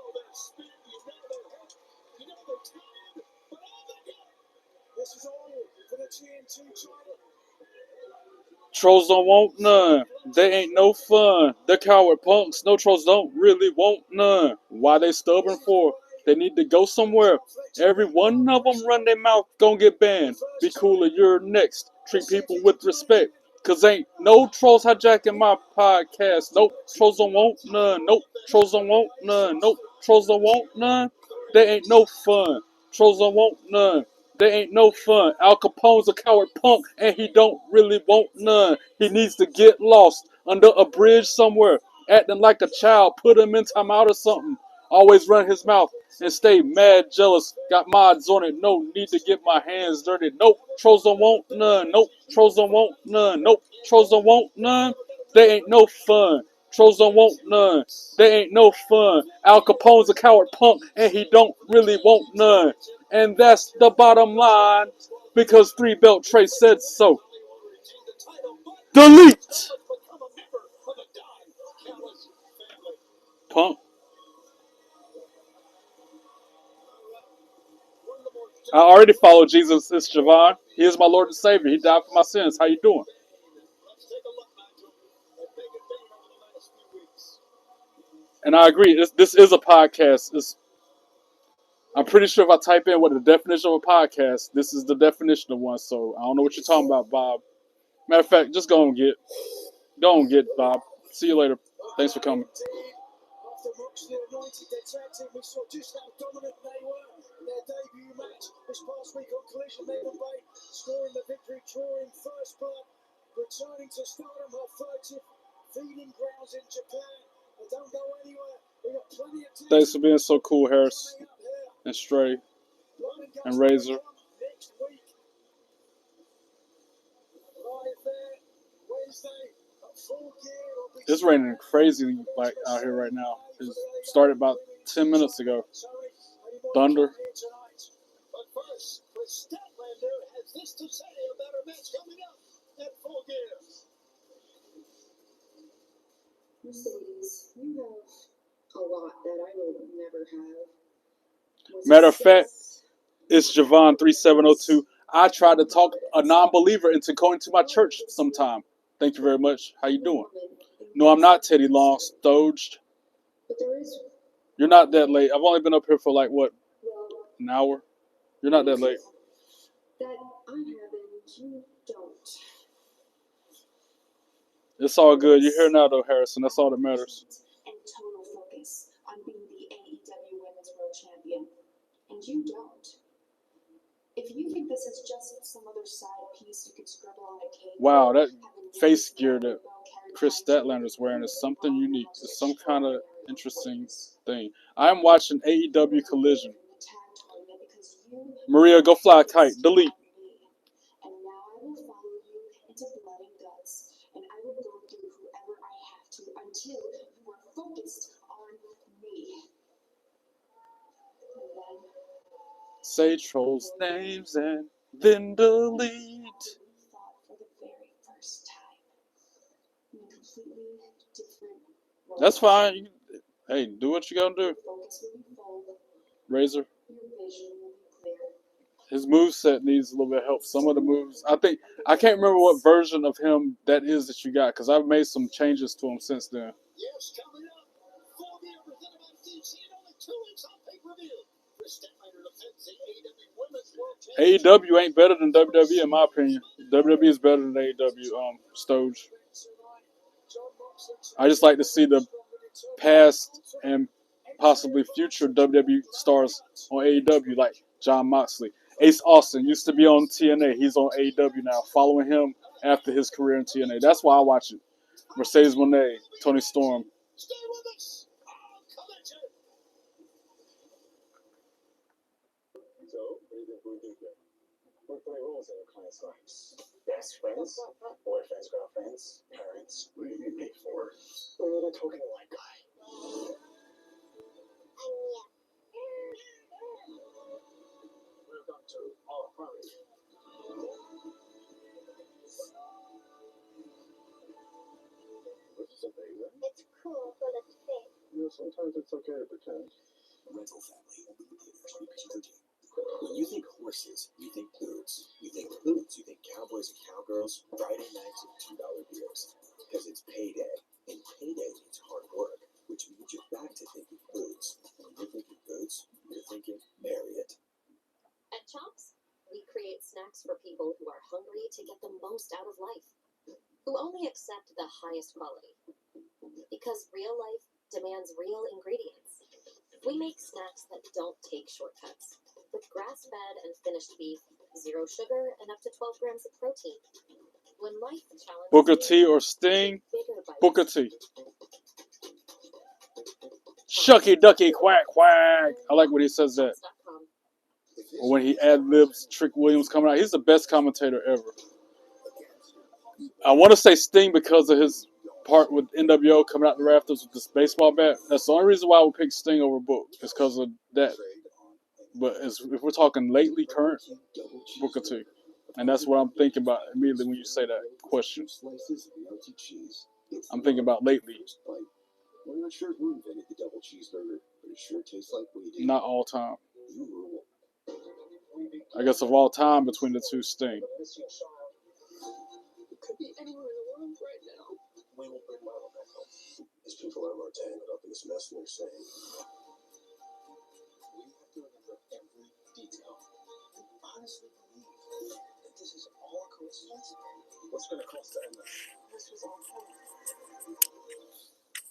A: Trolls don't want none. They ain't no fun. They're coward punks. No trolls don't really want none. Why they stubborn for? They need to go somewhere. Every one of them run their mouth, gon' get banned. Be cooler, you're next. Treat people with respect. Cause ain't no trolls hijacking my podcast. Nope, trolls don't want none. Nope, trolls don't want none. Nope, trolls don't want none. They ain't no fun. Trolls don't want none. They ain't no fun. Al Capone's a coward punk, and he don't really want none. He needs to get lost under a bridge somewhere, acting like a child. Put him in timeout or something. Always run his mouth and stay mad jealous. Got mods on it. No need to get my hands dirty. Nope, trolls don't want none. Nope, trolls don't want none. Nope, trolls don't want none. They ain't no fun. Trolls don't want none. They ain't no fun. Al Capone's a coward punk, and he don't really want none. And that's the bottom line, because 3-Belt Trey said so. Delete! Punk. I already follow Jesus. It's Javon. He is my Lord and Savior. He died for my sins. How you doing? And I agree. This is a podcast. I'm pretty sure if I type in what the definition of a podcast, this is the definition of one. So I don't know what you're talking about, Bob. Matter of fact, just go and get Bob. See you later. Thanks for coming.
B: After Moxley anointed their tag team, we saw just how dominant they were in their debut match this past week on Collision Maiden Bay, scoring the victory, drawing first blood, returning to Stardom, her flagship feeding grounds in Japan. They don't go anywhere. We got plenty of time.
A: Thanks for being so cool, Harris and Stray and Razor.
B: Next week. Live there, Wednesday, at Full Gear.
A: It's raining crazy like out here right now. It started about 10 minutes ago. Thunder.
B: But first, Chris Statlander has this to say about her match coming up at Full Gear. Mercedes, you have a lot that I will never have.
A: Matter of fact, it's Javon3702. I tried to talk a non-believer into going to my church sometime. Thank you very much. How you doing? No, I'm not Teddy Long, stoged. You're not that late. I've only been up here for like, what, an hour? You're not that late.
B: That I have and you don't.
A: It's all good. You're here now, though, Harrison. That's all that matters.
B: And total focus on being the AEW Women's World Champion. And you don't. If you think this is just some other side piece you could scribble on a cake.
A: Wow, that face gear that Chris Statlander's wearing is something unique. It's some kind of interesting thing. I'm watching AEW Collision. Maria, go fly a kite. Delete.
B: And now I will follow you into blood and guts. And I will go through whoever I have to until you are focused on me. And then
A: Say trolls' names and then delete.
B: thought for the very first time in a completely different world.
A: That's fine. Hey, do what you gotta do.
B: Focus will be full,
A: Razor.
B: your vision will be clear.
A: His moveset needs a little bit of help. Some of the moves, I can't remember what version of him that is that you got, because I've made some changes to him since then.
B: Yes, coming up, Full Gear presented by DC and only 2 weeks on pay-per-view. Chris Statlander defends the AEW Women's World Championship.
A: AEW ain't better than WWE in my opinion. WWE is better than AEW, Stoge. I just like to see the past and possibly future WWE stars on AEW, like John Moxley. Ace Austin used to be on TNA. He's on AEW now, following him after his career in TNA. That's why I watch it. Mercedes Moné, Tony Storm.
B: Stay with us on Collision. So, what do you think we do here? We play roles in our client's lives. Best friends, boyfriends, girlfriends, parents. What do you get paid for? We're the token white guy. Welcome to All Quality. This is amazing.
C: It's cool, but it's fake.
B: You know, sometimes it's okay to pretend.
D: Rental family. When you think horses, you think boots. You think boots, you think cowboys and cowgirls, Friday nights and $2 beers. Because it's payday. And payday means hard work, which means you're back to thinking boots. When you're thinking boots, you're thinking Marriott.
C: At Chops, we create snacks for people who are hungry to get the most out of life, who only accept the highest quality. Because real life demands real ingredients. We make snacks that don't take shortcuts, with grass-fed and finished beef, 0 sugar, and up to 12 grams of protein. When life challenges
A: Booker T or Sting?
C: bigger bites,
A: Booker T. Shucky Ducky Quack Quack. I like when he says that.
C: Chops.com.
A: Or when he ad-libs Trick Williams coming out. He's the best commentator ever. I want to say Sting because of his part with NWO coming out the rafters with this baseball bat. That's the only reason why I would pick Sting over Book, is because of that. But if we're talking lately, current, Booker T. And that's what I'm thinking about immediately when you say that question. I'm thinking about lately.
D: We're not sure who invented the double cheeseburger, but it sure tastes like we did.
A: Not all time.
D: You rule.
A: I guess of all time between the two, Sting.
B: It could be anywhere in the world right now. We will bring Marvel back home. These people are more tangled up in this mess than they're saying. We have to remember
D: honestly believe that this is all a coincidence? What's going to cost to end this?
B: This was all planned.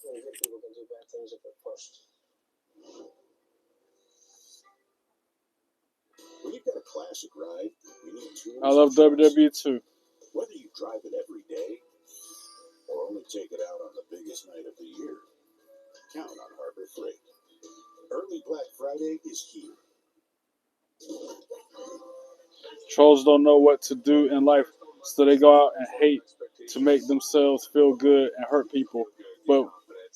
D: Only good people can do bad things if they're pushed. When you've got a classic ride, you need tools.
A: I love WWE too.
D: Whether you drive it every day or only take it out on the biggest night of the year, count on Harbor Freight. Early Black Friday is here.
A: Trolls don't know what to do in life, so they go out and hate to make themselves feel good and hurt people. But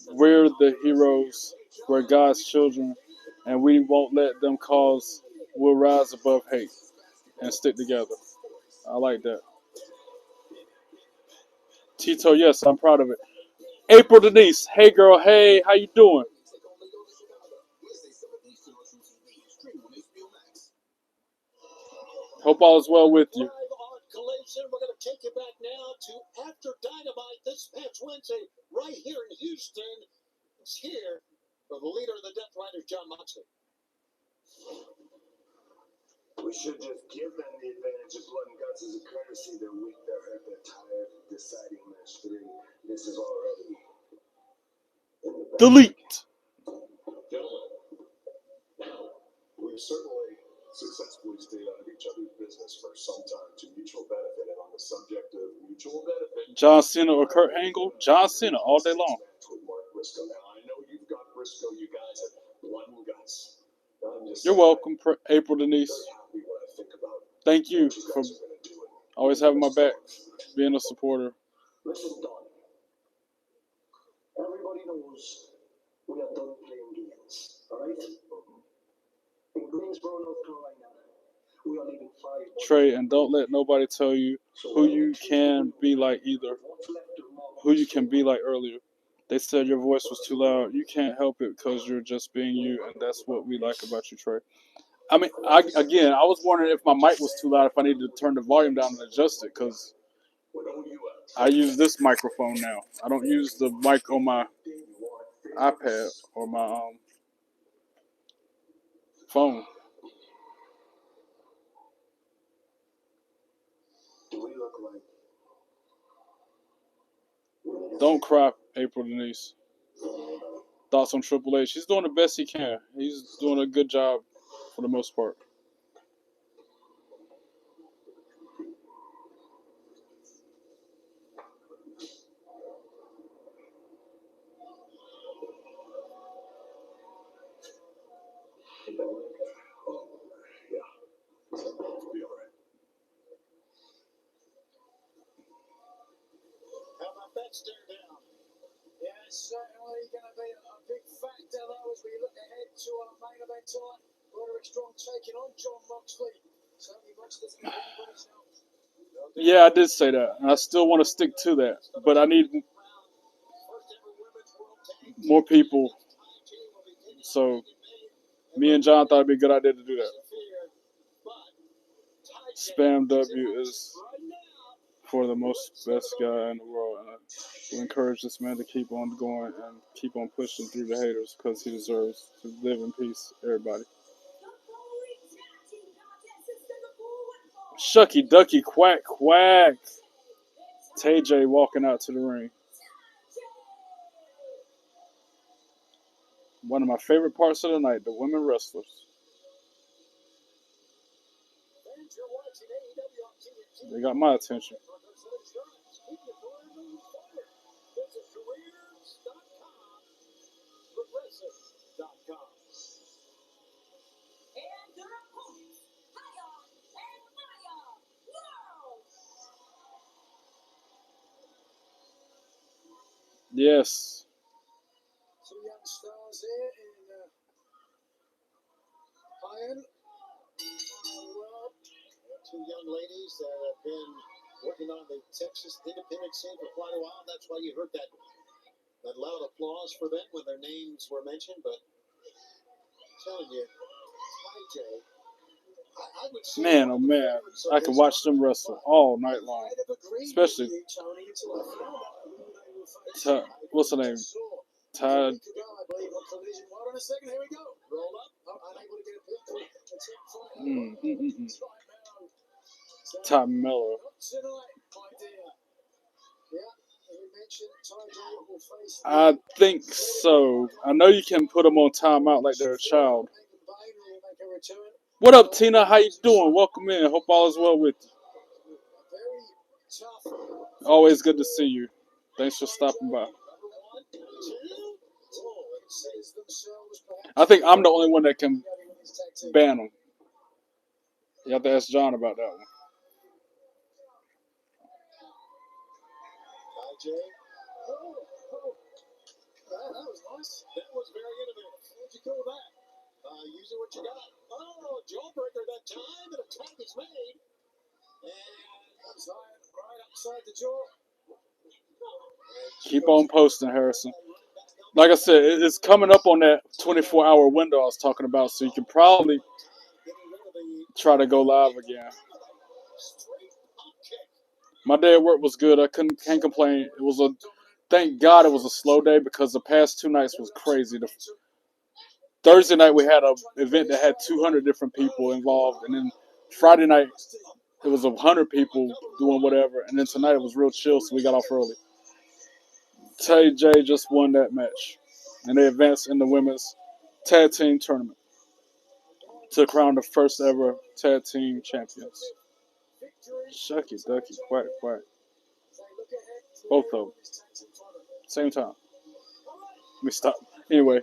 A: we're the heroes, we're God's children, and we won't let them cause. We'll rise above hate and stick together. I like that. Tito, yes, I'm proud of it. April Denise, hey girl, hey, how you doing? Hope all is well with you.
D: Live on Collision, we're going to take you back now to after Dynamite this past Wednesday, right here in Houston. It's here for the leader of the Death Riders, John Moxley. We should just give them the advantage of blood and guts as a courtesy. They're weak, they're hurt, they're tired. Deciding match 3. This is already in the back.
A: Delete.
D: Gentlemen, we've certainly successfully stayed out of each other's business for some time to mutual benefit, and on the subject of mutual benefit,
A: John Cena or Kurt Angle? John Cena all day long.
D: with Mark Briscoe. Now I know you've got Briscoe, you guys have blood and guts. I'm just
A: You're welcome, April Denise.
D: very happy when I think about
A: Thank you
D: what you
A: for
D: guys are going to do.
A: always having my back, being a supporter.
D: Listen, Don. Everybody knows we are done playing games, all right? In Greensboro, North Carolina, we are leaving 5.
A: Trey, and don't let nobody tell you who you can be like either. Who you can be like earlier. They said your voice was too loud. You can't help it because you're just being you, and that's what we like about you, Trey. I mean, I was wondering if my mic was too loud, if I needed to turn the volume down and adjust it, because I use this microphone now. I don't use the mic on my iPad or my phone.
D: Do we look like?
A: Don't cry, April Denise. Thoughts on Triple H? He's doing the best he can. He's doing a good job for the most part.
D: Yeah. It'll be all right. How about that stare down?
E: Yeah, it's certainly going to be a big factor, though, as we look ahead to our main event tonight. Roderick Strong taking on John Moxley. Certainly Moxley's going to be anybody's help.
A: Yeah, I did say that. And I still want to stick to that. But I need more people. So me and John thought it'd be a good idea to do that. Spam W is for the most best guy in the world. And I encourage this man to keep on going and keep on pushing through the haters because he deserves to live in peace, everybody. Shucky ducky quack quack. TJ walking out to the ring. One of my favorite parts of the night, the women wrestlers. They got my attention. Yes.
E: Two young stars here in Iron.
D: Two young ladies that have been working on the Texas independent scene for quite a while. That's why you heard that loud applause for them when their names were mentioned. But I'm telling you, TJ, I would say
A: Man, oh man. I could watch them wrestle all night long. Especially, what's her name? Todd. Top Miller.
E: Not tonight, my dear. Yeah, as we mentioned, Ty will face
A: I think so. I know you can put them on timeout like they're a child.
E: Bain will make a return.
A: What up, Tina? How you doing? Welcome in. Hope all is well with you.
E: A very tough.
A: Always good to see you. Thanks for stopping by.
E: Number 1, 2, 4. Considers themselves perhaps
A: I think I'm the only one that can
E: in this tag team.
A: ban them. You have to ask John about that one.
E: IJ. Oh, that was nice. That was very innovative. What'd you call that? Using what you got. Oh, jawbreaker that time. The attack is made. And Zion right outside the jaw.
A: Keep on posting, Harrison. Like I said, it's coming up on that 24-hour window I was talking about, so you can probably try to go live again. My day at work was good. I can't complain. Thank God it was a slow day because the past 2 nights was crazy. The Thursday night we had an event that had 200 different people involved, and then Friday night it was 100 people doing whatever, and then tonight it was real chill, so we got off early. TJ just won that match, and they advanced in the women's tag team tournament to crown the first ever tag team champions. Shucky, ducky, quack, quack. Both of them. Same time. Let me stop. Anyway.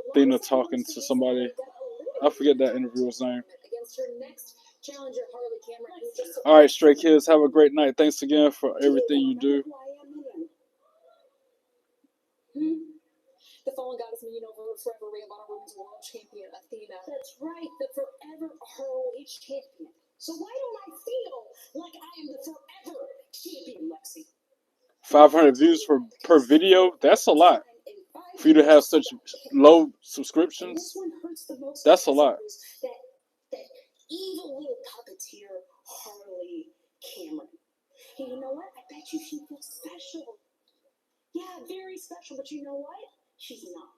A: Athena talking to somebody. I forget that interviewer's name. All right, Stray Kids, have a great night. Thanks again for everything you do.
B: The fallen goddess Minerva, forever Ring of Honor Women's World Champion Athena. That's right, the forever ROH champion. So why don't I feel like I am the forever champion, Lexi?
A: 500 views per video, that's a lot. For you to have such low subscriptions, that's a lot.
B: That evil little puppeteer, Harley Cameron. Hey, you know what? I bet you she feels special. Yeah, very special, but you know what? She's not.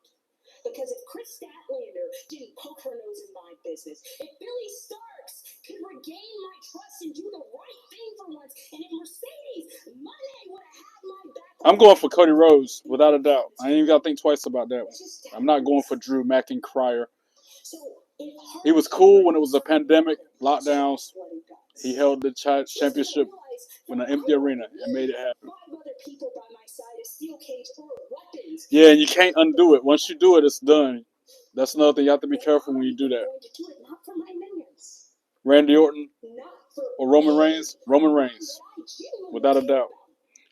B: Because if Chris Statlander didn't poke her nose in my business, if Billy Starks could regain my trust and do the right thing for once, and if Mercedes Monday would have had my back.
A: I'm going for Cody Rhodes, without a doubt. I ain't even got to think twice about that one. I'm not going for Drew McIntyre. He was cool when it was a pandemic, lockdowns. He held the championship in an empty arena and made it happen. Yeah, and you can't undo it. Once you do it, it's done. That's another thing. You have to be careful when you do that. Randy Orton or Roman Reigns? Roman Reigns, without a doubt.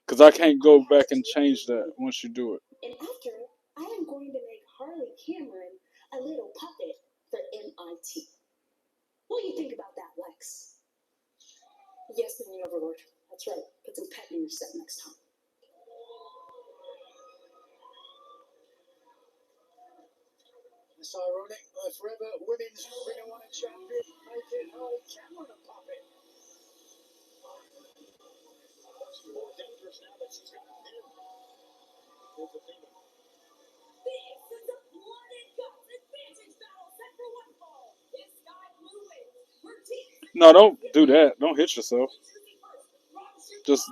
A: Because I can't go back and change that once you do it.
B: And after, I am going to make Harley Cameron a little puppet for MIT. What do you think about that, Lex? Yes, the Overlord. That's right. Put some pet in your set next time.
E: It's ironic. Forever Women's Ring of Honor champion making Harley Cameron a puppet. She's more dangerous now that she's got him. Here's the thing.
B: This is a blood and guts advantage battle set for one fall. This Sky Blue wins. We're team.
A: No, don't do that. Don't hit yourself. Just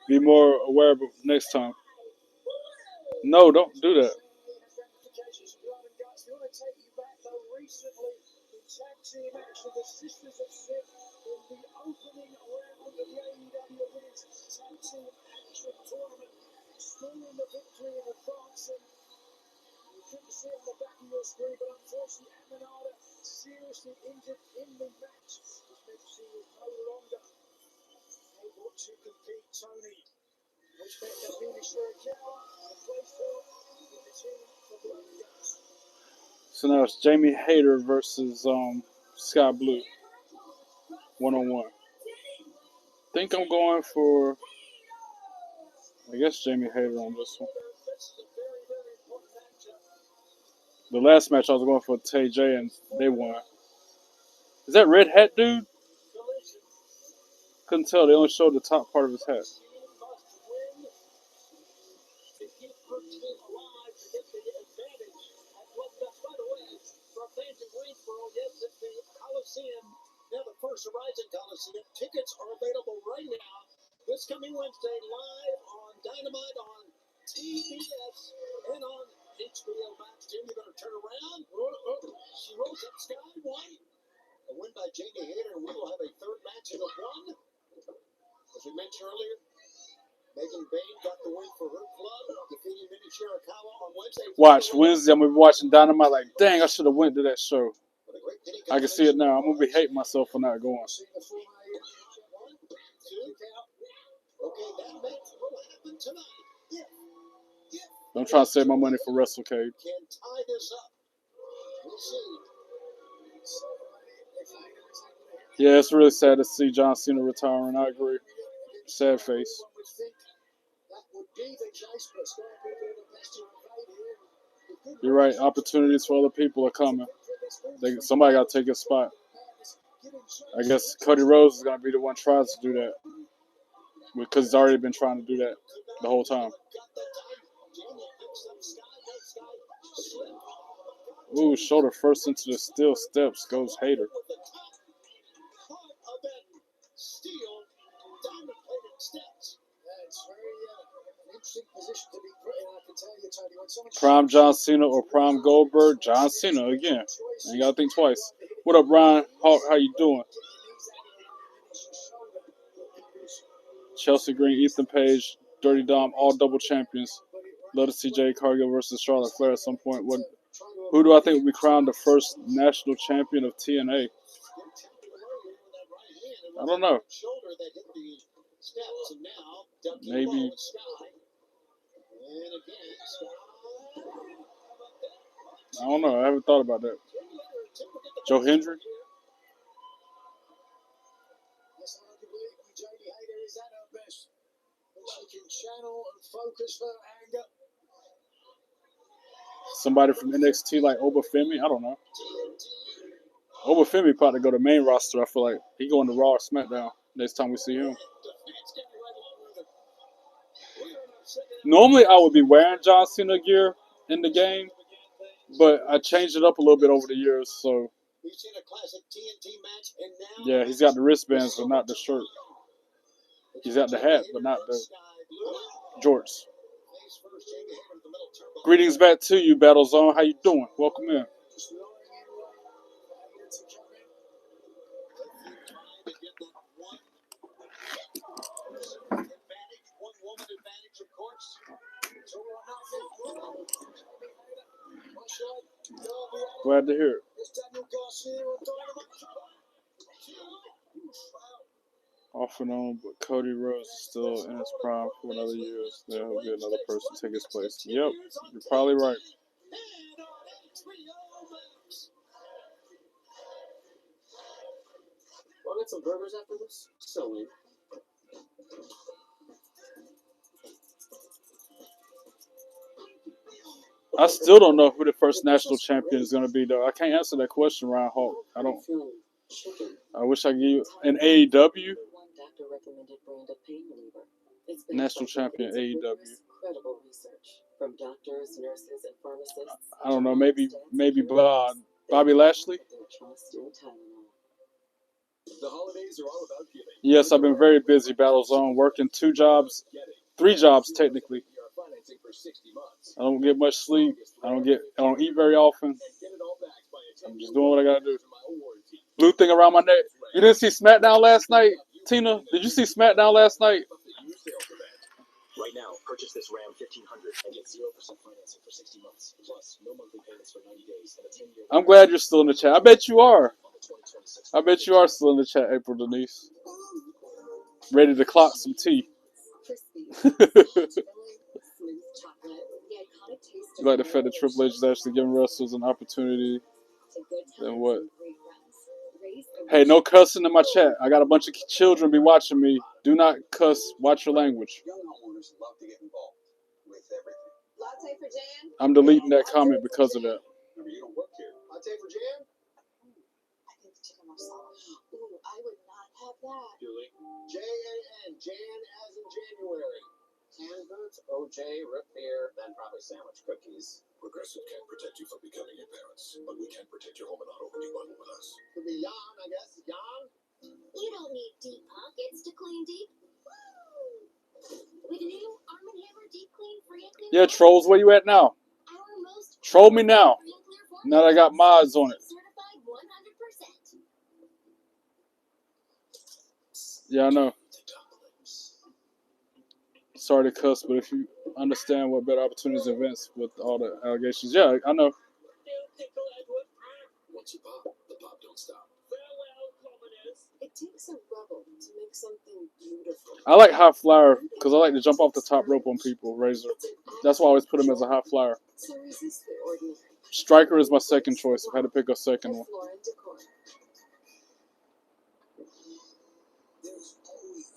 A: be more aware of it next time. No, don't do that.
E: We want to take you back though recently in tag team action. The Sisters of Sin in the opening round of the AEW Women's Tag Team Action Tournament. Scoring the victory and advancing. You couldn't see it on the back of your screen, but unfortunately Aminata seriously injured in the match, which meant she was no longer able to compete. Tony, which meant that Mimi Shirakawa replaced her with the team for Blood and Guts.
A: So now it's Jamie Hayter versus Sky Blue. 1-on-1. Think I'm going for, I guess, Jamie Hayter on this one. The last match I was going for TJ and they won. Is that red hat dude? Couldn't tell. They only showed the top part of his hat.
E: yes, at the Coliseum. Now the First Horizon Coliseum. Tickets are available right now. This coming Wednesday, live on Dynamite on TBS and on HBO Max. Jim, you better turn around. She rolls up Sky White. A win by Jamie Hayter. We will have a third match in a one. As we mentioned earlier, Megan Bain got the win for her club, defeating Minnie Shirakawa on Wednesday.
A: Watch Wednesday. I'm gonna be watching Dynamite. Like, dang, I should have went to that show. I can see it now. I'm gonna be hating myself for not going.
E: Okay, that match will happen tonight.
A: I'm trying to save my money for WrestleCade.
E: Can tie this up. We'll see.
A: Yeah, it's really sad to see John Cena retiring. I agree. Sad face. You're right. Opportunities for other people are coming. Somebody got to take his spot. I guess Cody Rhodes is going to be the one who tries to do that. Because he's already been trying to do that the whole time. Ooh, shoulder first into the steel steps goes Hayter. Prime John Cena or Prime Goldberg? John Cena again. You gotta think twice. What up, Ryan? How you doing? Chelsea Green, Ethan Page, Dirty Dom, all double champions. Love to see Jay Cargill versus Charlotte Flair at some point. Who do I think will be crowned the first national champion of TNA? I don't know. Maybe. I don't know. I haven't thought about that. Joe Hendry? Somebody from NXT like Obafemi? I don't know. Obafemi probably go to main roster. I feel like he going to Raw or SmackDown next time we see him. Normally I would be wearing John Cena gear in the game, but I changed it up a little bit over the years. So yeah, he's got the wristbands, but not the shirt. He's got the hat, but not the jorts. Greetings back to you, Battle Zone. How you doing? Welcome in. Glad to hear it. Off and on, but Cody Rhodes is still in his prime for another year. There will be another person take his place. Yep, you're probably right.
F: Want to get some burgers after this? So weird.
A: I still don't know who the first national champion is going to be, though. I can't answer that question, Ryan Hawk. I don't. I wish I could give you an AEW national champion. AEW. From doctors, nurses, and pharmacists. I don't know. Maybe Bobby Lashley.
D: The holidays are all about giving.
A: Yes, I've been very busy, Battle Zone, working 2 jobs, 3 jobs technically. I don't get much sleep. I don't eat very often. I'm just doing what I gotta do. Blue thing around my neck. You didn't see SmackDown last night, Tina? Did you see SmackDown last night?
D: Right now, purchase this Ram 1500 and get 0% financing for 60 months. Plus, no monthly payments for 90 days and a 10-year.
A: I'm glad you're still in the chat. I bet you are. I bet you are still in the chat, April Denise. Ready to clock some tea. You like the fact that Triple H is actually giving wrestlers an opportunity. Then what? Hey, no cussing in my chat. I got a bunch of children be watching me. Do not cuss. Watch your language. I'm deleting that comment because of that.
E: Latte for Jan?
C: I think the chicken marsala. Ooh, I would not have that.
E: Julie. Jan, Jan as in January. Canned goods, oh
F: OJ, root beer, then probably sandwich cookies.
D: Progressive can't protect you from becoming your parents, but we can protect your home and auto when you bundle with us.
F: Could be Jan, I guess. Jan?
C: You don't need deep pockets to clean deep. With new Arm & Hammer Deep Clean Free and Clear.
A: Yeah, trolls, where you at now?
C: Our most
A: Troll me now.
C: free and clear
A: Now that I got mods on it.
C: certified 100%.
A: Yeah, I know. Sorry to cuss, but if you understand what better opportunities and events with all the allegations, yeah, I know.
D: Once you pop, the pop don't stop.
E: Farewell, commoners.
B: It takes a rebel to make something beautiful.
A: I like high flyer because I like to jump off the top rope on people, Razor. That's why I always put him as a high flyer.
B: So resist the ordinary.
A: Striker is my second choice. If I had to pick a second one.
B: Floor and decor.
D: There's always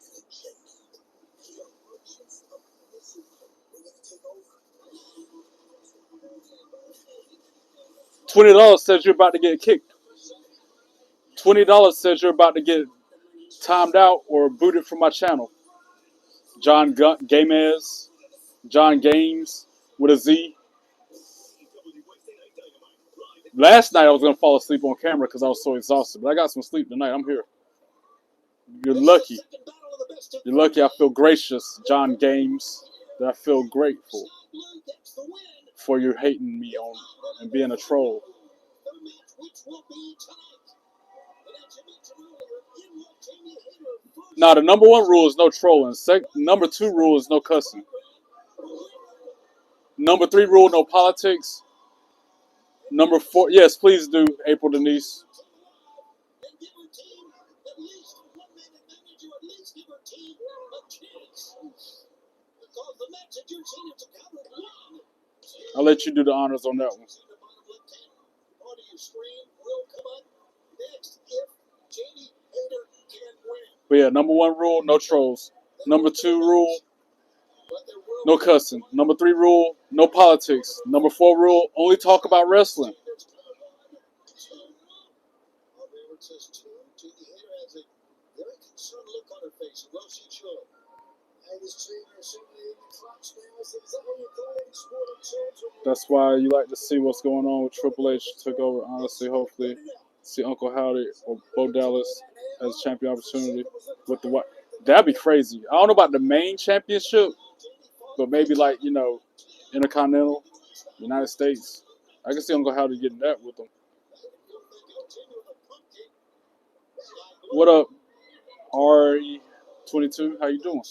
D: an agenda. The merchants of Blizzard are going to take over.
A: $20 says you're about to get kicked. $20 says you're about to get timed out or booted from my channel. John Gamez, John Games with a Z. Last night I was gonna fall asleep on camera because I was so exhausted, but I got some sleep tonight. I'm here. You're lucky. You're lucky I feel gracious, John Games, that I feel grateful for you hating me on and being a troll. Now, the number one rule is no trolling. Number two rule is no cussing. Number three rule, no politics. Number four, yes, please do, April Denise. I'll let you do the honors on that one. But yeah, number one rule, no trolls. Number two rule, no cussing. Number three rule, no politics. Number four rule, only talk about wrestling. That's why you like to see what's going on with Triple H took over. Honestly, hopefully, see Uncle Howdy or Bo Dallas as champion opportunity with the what? That'd be crazy. I don't know about the main championship, but maybe like Intercontinental, United States. I can see Uncle Howdy getting that with them. What up, RE22? How you doing?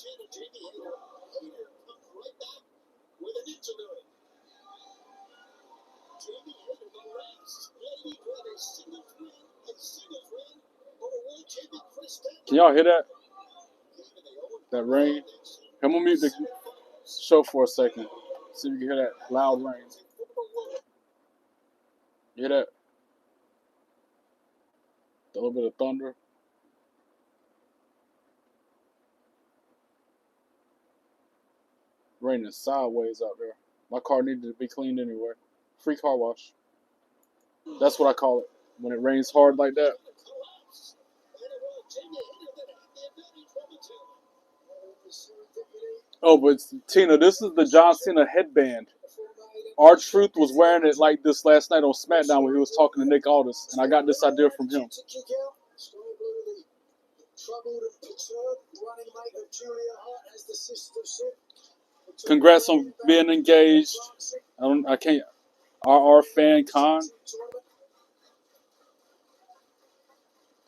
A: Can y'all hear that? That rain? I'm gonna mute the show for a second. See if you can hear that loud rain. You hear that? A little bit of thunder. Raining sideways out there. My car needed to be cleaned anyway. Free car wash. That's what I call it. When it rains hard like that. Oh, but Tina, this is the John Cena headband. R-Truth was wearing it like this last night on SmackDown when he was talking to Nick Aldis, and I got this idea from him. Congrats on being engaged. I can't. RR Fan Con.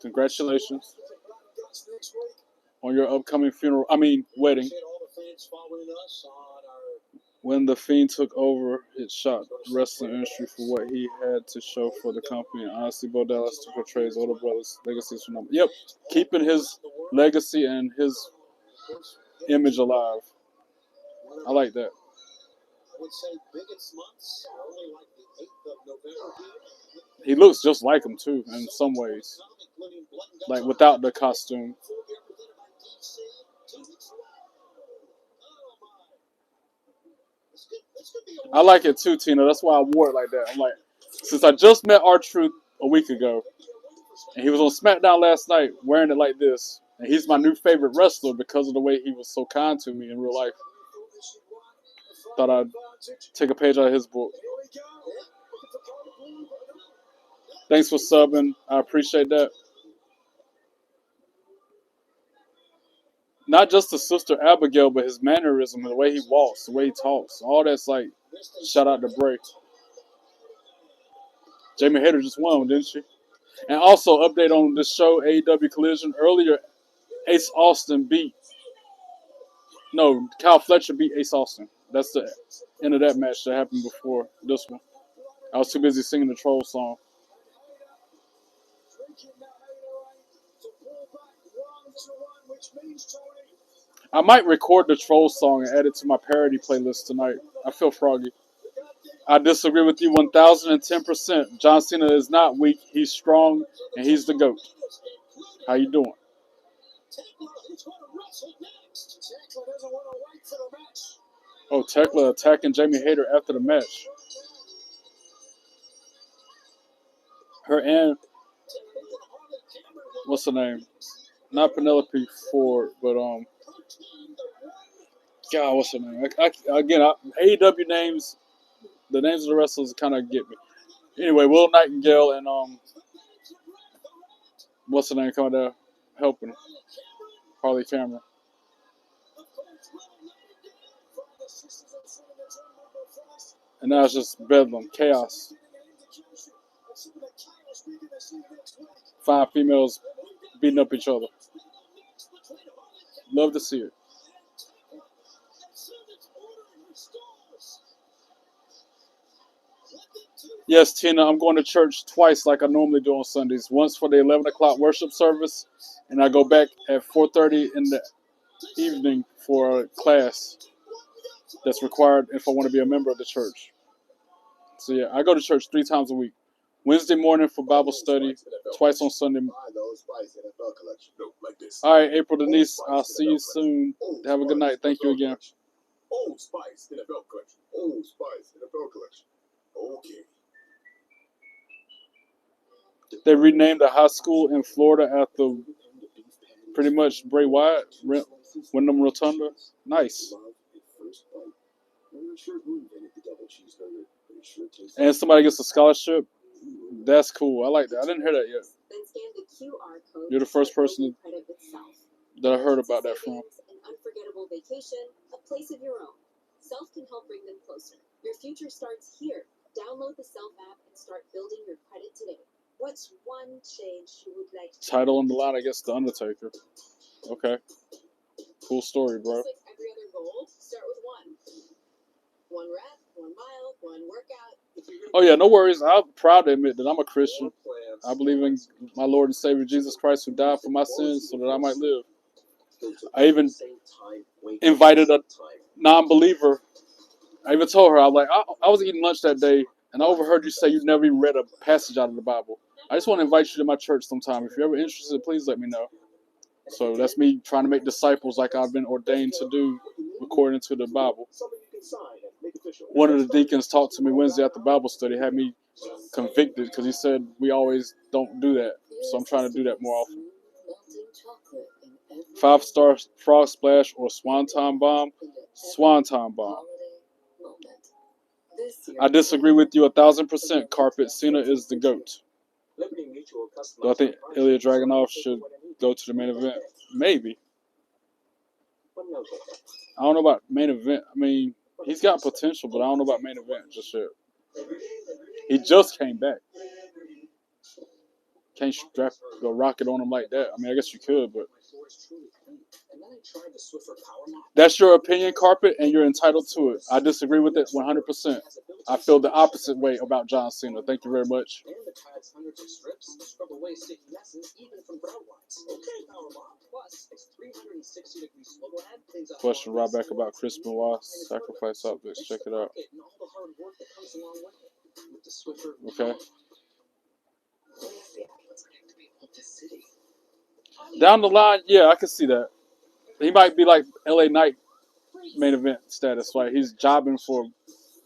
A: Congratulations on your upcoming wedding. When The Fiend took over, it shocked the wrestling industry for what he had to show for the company. And honestly, Bo Dallas to portray his older brother's legacies for number. Yep, keeping his legacy and his image alive. I like that. He looks just like him too, in some ways. Like without the costume. I like it too, Tina. That's why I wore it like that. I'm like, since I just met R-Truth a week ago, and he was on SmackDown last night wearing it like this, and he's my new favorite wrestler because of the way he was so kind to me in real life. thought I'd take a page out of his book. Thanks for subbing. I appreciate that. Not just the sister Abigail, but his mannerism, the way he walks, the way he talks. All that's like, shout out to Bray. Jamie Hayter just won, didn't she? And also, update on this show, AEW Collision. Earlier, Ace Austin Kyle Fletcher beat Ace Austin. That's the end of that match that happened before this one. I was too busy singing the Troll song. I might record the Troll song and add it to my parody playlist tonight. I feel froggy. I disagree with you 1,010%. John Cena is not weak. He's strong, and he's the GOAT. How you doing? Oh, Tekla attacking Jamie Hayter after the match. Her and what's her name? Not Penelope Ford, but God, what's her name? AEW names, the names of the wrestlers kind of get me. Anyway, Will Nightingale and what's her name coming there helping Harley Cameron. And now it's just bedlam, chaos. 5 females beating up each other. Love to see it. Yes, Tina, I'm going to church twice like I normally do on Sundays. Once for the 11 o'clock worship service, and I go back at 4:30 in the evening for a class that's required if I want to be a member of the church. So yeah, I go to church 3 times a week. Wednesday morning for Bible study, twice on Sunday. All right, April Denise, I'll see you soon. Have a good night. Thank you again.
D: Old Spice NFL collection. Old Spice NFL collection. Okay.
A: They renamed a high school in Florida after pretty much Bray Wyatt, Wyndham Rotunda. Nice. And somebody gets a scholarship. That's cool. I like that. I didn't hear that yet. You're the first person that I heard about that from.
C: An unforgettable vacation, a place of your own. Self can help bring them closer. Your future starts here. Download the Self app and start building your credit today. What's one change you would like to
A: Title on the line, I guess, The Undertaker. Okay. Cool story, bro.
C: Just like every other goal, start with one. One rep, 1 mile, one workout.
A: Oh, yeah, no worries. I'm proud to admit that I'm a Christian. I believe in my Lord and Savior Jesus Christ, who died for my sins so that I might live. I even invited a non-believer. I even told her, I was eating lunch that day, and I overheard you say you never even read a passage out of the Bible. I just want to invite you to my church sometime. If you're ever interested, please let me know. So that's me trying to make disciples like I've been ordained to do according to the Bible. One of the deacons talked to me Wednesday after Bible study, had me convicted because he said we always don't do that. So I'm trying to do that more often. 5-star frog splash or swanton bomb? Swanton bomb. I disagree with you 1,000%. Carpet Cena is the GOAT. Do I think Ilya Dragunov should go to the main event? Maybe. I don't know about main event. I mean, he's got potential, but I don't know about main event just yet. He just came back. Can't strap the rocket on him like that. I mean, I guess you could, but that's your opinion, Carpet, and you're entitled to it. I disagree with it 100%. I feel the opposite way about John Cena. Thank you very much. Question right back about Chris Benoit sacrifice up. Let's check it out. Okay. Down the line, yeah, I can see that. He might be like LA Knight main event status, like he's jobbing for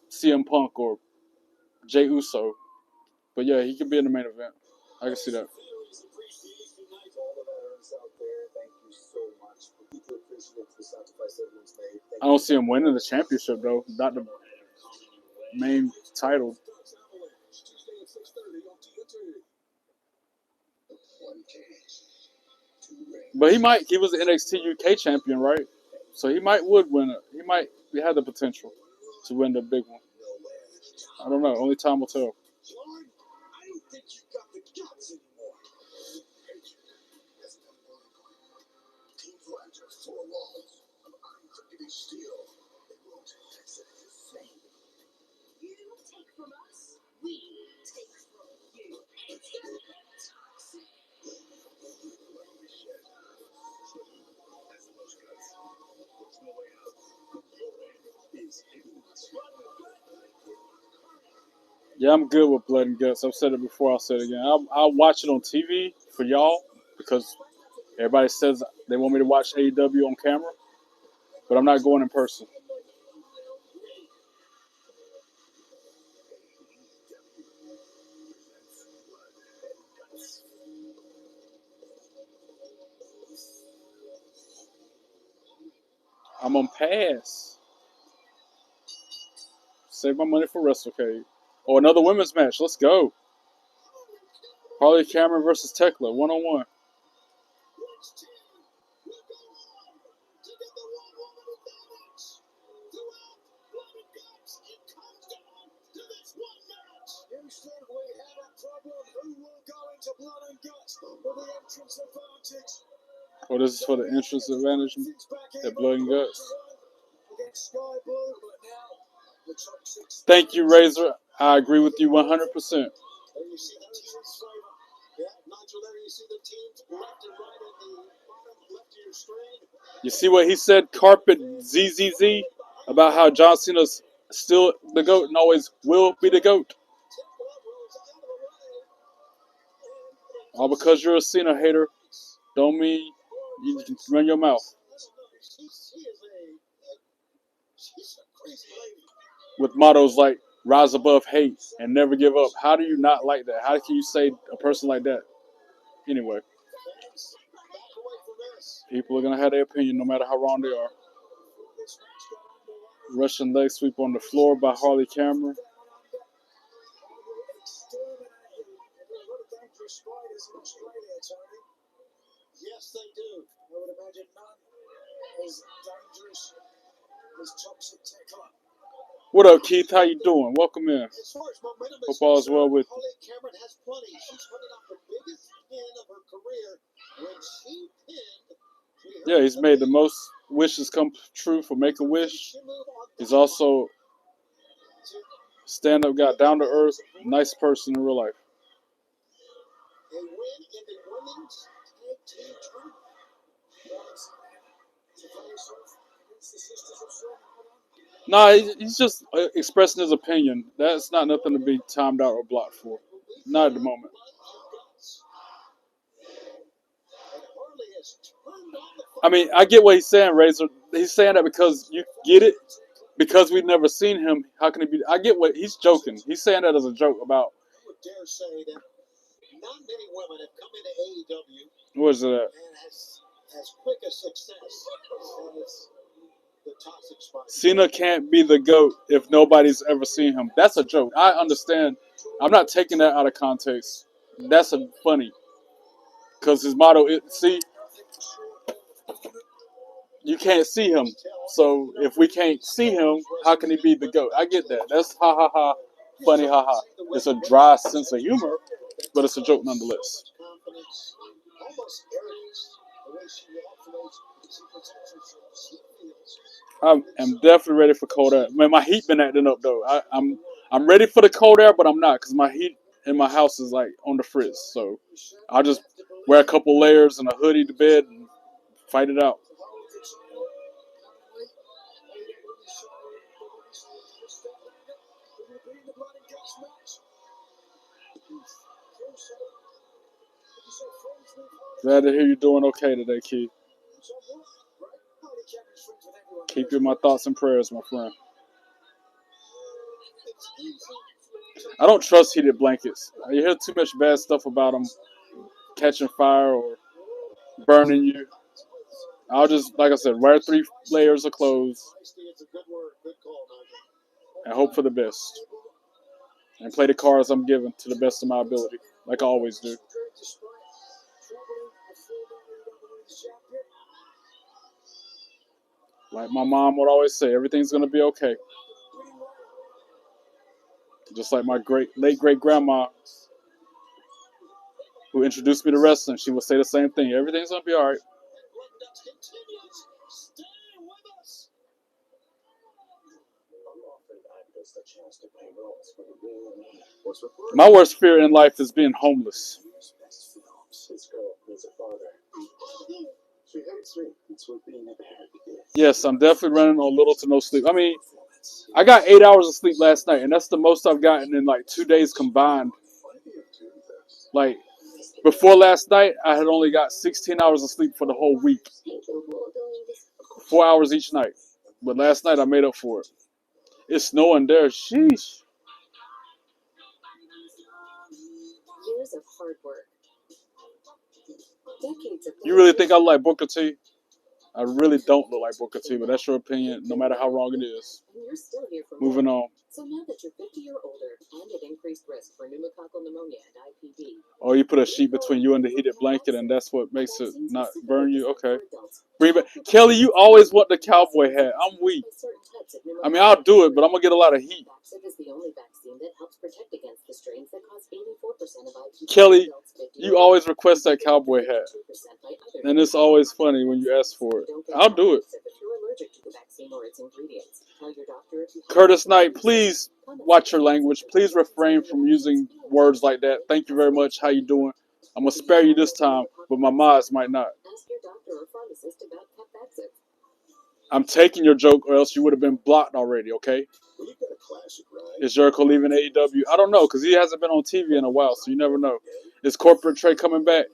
A: CM Punk or Jey Uso. But yeah, he could be in the main event. I can see that.
D: Thank you so much. We appreciate the sacrifice everyone's made.
A: I don't see him winning the championship though, not the main title. But he might. He was the NXT UK champion, right? So he would win it. He might. He had the potential to win the big one. I don't know. Only time will tell. Yeah, I'm good with Blood and Guts. I've said it before. I'll say it again. I'll watch it on TV for y'all because everybody says they want me to watch AEW on camera, but I'm not going in person. I'm on pass. Save my money for WrestleCade. Oh, another women's match. Let's go. Harley Cameron versus Tekla, 1-on-1. Oh, this is for the entrance advantage at Blood and Guts. Thank you, Razor. I agree with you 100%. You see what he said, Carpet ZZZ, about how John Cena's still the GOAT and always will be the GOAT. All because you're a Cena hater, don't mean you can run your mouth. With mottos like rise above hate and never give up. How do you not like that? How can you say a person like that? Anyway, people are going to have their opinion no matter how wrong they are. Russian leg sweep on the floor by Harley Cameron.
E: Yes, they do. I would imagine none as dangerous as toxic Tekla.
A: What up, Keith? How you doing? Welcome in. Hope all is well with you.
E: Cameron has plenty. She's coming off the biggest pin of her career when she pinned.
A: Yeah, he's made the most wishes come true for Make-A-Wish. He's also stand-up guy, down to earth, nice person in real life.
E: A win in the women's tag team tournament.
A: Nah, he's just expressing his opinion. That's not nothing to be timed out or blocked for. Not at the moment. I mean, I get what he's saying, Razor. He's saying that because you get it. Because we've never seen him, how can he be? I get what he's joking. He's saying that as a joke about.
E: I would dare say that not many women have come into AEW.
A: What is it at?
E: And as quick a success as the toxic spot.
A: Cena can't be the GOAT if nobody's ever seen him. That's a joke. I understand. I'm not taking that out of context. That's funny. Because his motto is, see, you can't see him. So if we can't see him, how can he be the GOAT? I get that. That's ha ha ha, funny ha ha. It's a dry sense of humor, but it's a joke nonetheless. I am definitely ready for cold air. Man, my heat been acting up though. I'm ready for the cold air, but I'm not because my heat in my house is like on the fritz. So I'll just wear a couple layers and a hoodie to bed and fight it out. Glad to hear you're doing okay today, Keith. Keep you in my thoughts and prayers, my friend. I don't trust heated blankets. You hear too much bad stuff about them catching fire or burning you. I'll just, like I said, wear 3 layers of clothes
E: It's a good word. Good call, Nigel.
A: and hope for the best. And play the cards I'm given to the best of my ability, like I always do. Like my mom would always say, everything's gonna be okay. Just like my late great grandma, who introduced me to wrestling, she would say the same thing. Everything's gonna be all right. My worst fear in life is being homeless.
D: This girl needs a father. She hates me. It's what being never had to do.
A: Yes, I'm definitely running on little to no sleep. I mean, I got 8 hours of sleep last night, and that's the most I've gotten in like 2 days combined. Like, before last night, I had only got 16 hours of sleep for the whole week. 4 hours each night. But last night, I made up for it. It's snowing there. Sheesh.
C: Years of hard work. Decades of
A: You really think I look like Booker T? I really don't look like Booker T, but that's your opinion, no matter how wrong it is.
C: And you're still here for
A: Moving
C: more.
A: on.
C: So now that you're 50 or older and at increased risk for pneumococcal pneumonia and IPD.
A: Oh, you put a sheet between you and the heated blanket, and that's what makes it not burn you? Okay. Bring it back. Kelly, you always want the cowboy hat. I'm weak. I mean, I'll do it, but I'm going to get a lot of heat.
C: Vaccine is the only vaccine that helps protect against the strains that cause 84% of IPD.
A: Kelly, you always request that cowboy hat. And it's always funny when you ask for it. I'll do it.
C: If you're allergic to the vaccine or its ingredients, tell your doctor if you have
A: Curtis Knight, please watch your language. Please refrain from using words like that. Thank you very much. How you doing? I'm going to spare you this time, but my mods might not.
C: Ask your doctor or pharmacist about Capvaxive.
A: I'm taking your joke, or else you would have been blocked already, okay?
D: Well, you've got a classic, right?
A: Is Jericho leaving AEW? I don't know, because he hasn't been on TV in a while, so you never know. Is Corporate Trey coming back?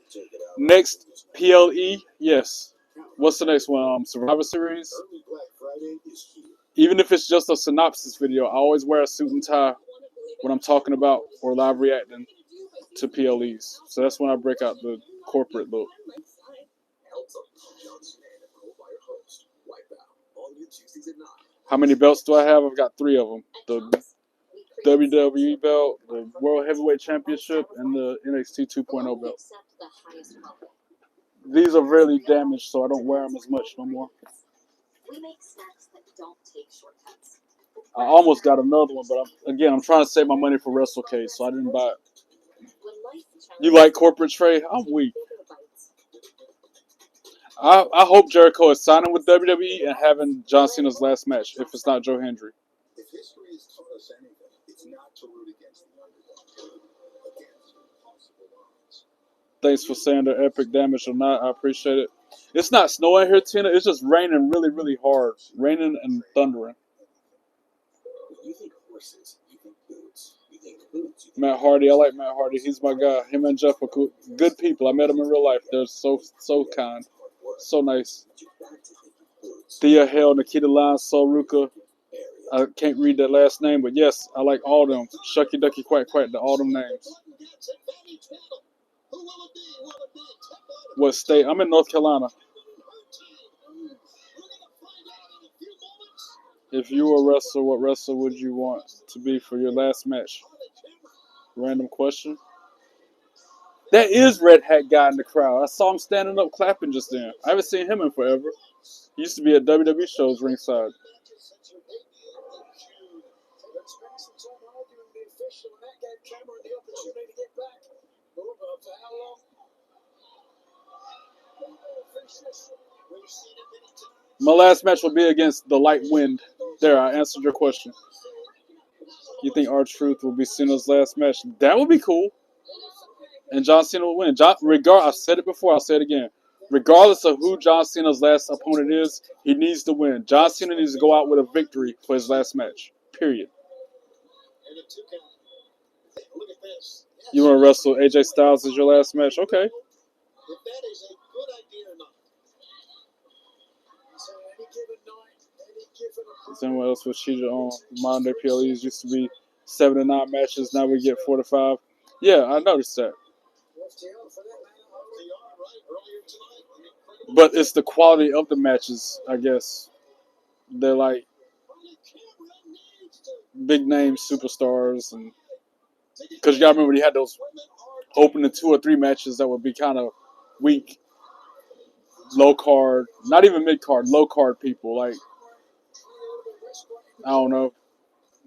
A: Next, PLE? Yes. What's the next one? Survivor Series?
D: Early Black Friday is here.
A: Even if it's just a synopsis video, I always wear a suit and tie when I'm talking about or live reacting to PLEs. So that's when I break out the corporate look. How many belts do I have? I've got 3 of them. The WWE belt, the World Heavyweight Championship, and the NXT 2.0 belt. These are really damaged, so I don't wear them as much no more.
C: We make snacks that don't take shortcuts.
A: I almost got another one, but I'm trying to save my money for WrestleCade, so I didn't buy it. You like Corporate Trey? I'm weak. I hope Jericho is signing with WWE and having John Cena's last match, if it's not Joe Hendry.
D: If history has taught us anything, it's not to root against the underdog, against impossible odds.
A: Thanks for saying the epic damage or not. I appreciate it. It's not snowing here, Tina. It's just raining really, really hard. Raining and thundering.
D: You think horses, you think boots, you think boots.
A: Matt Hardy, I like Matt Hardy. He's my guy. Him and Jeff are good people. I met them in real life. They're so kind. So nice. Thea Hale, Nikita Lyons, Soruka. I can't read that last name, but yes, I like all them. Shucky Ducky Quack Quack, all them names. What state? I'm in North Carolina. If you were a wrestler, what wrestler would you want to be for your last match? Random question. That is Red Hat guy in the crowd. I saw him standing up clapping just then. I haven't seen him in forever. He used to be at WWE shows ringside. My last match will be against the Light Wind. There, I answered your question. You think R-Truth will be Cena's last match? That would be cool. And John Cena will win. I've said it before, I'll say it again. Regardless of who John Cena's last opponent is, he needs to win. John Cena needs to go out with a victory for his last match. Period. You want to wrestle AJ Styles as your last match? Okay. Is anyone else was cheated on? Modern day PLEs used to be 7 to 9 matches. Now we get 4 to 5. Yeah, I noticed that. But it's the quality of the matches, I guess. They're like big name superstars, and because you gotta remember, you had those opening 2 or 3 matches that would be kind of weak, low card, not even mid card, low card people. Like, I don't know.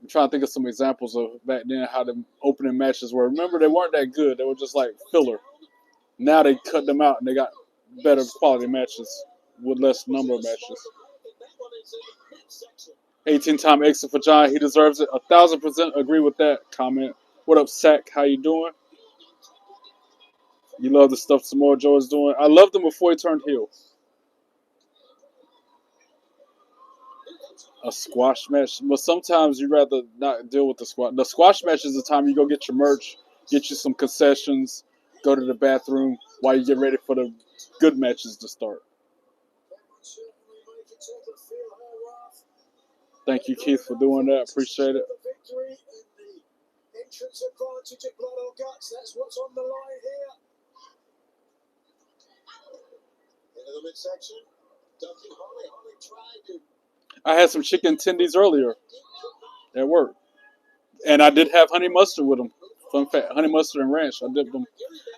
A: I'm trying to think of some examples of back then how the opening matches were. Remember, they weren't that good. They were just like filler. Now they cut them out and they got better quality matches with less number of matches. 18-time exit for John. He deserves it. 1,000% agree with that comment. What up, Sack? How you doing? You love the stuff Samoa Joe is doing. I loved him before he turned heel. A squash match, but sometimes you'd rather not deal with the squash. The squash match is the time you go get your merch, get you some concessions, go to the bathroom while you get ready for the good matches to start. Thank you, Keith, for doing that. Appreciate it. I had some chicken tendies earlier at work, and I did have honey mustard with them. Fun fact: honey mustard and ranch. I dipped them.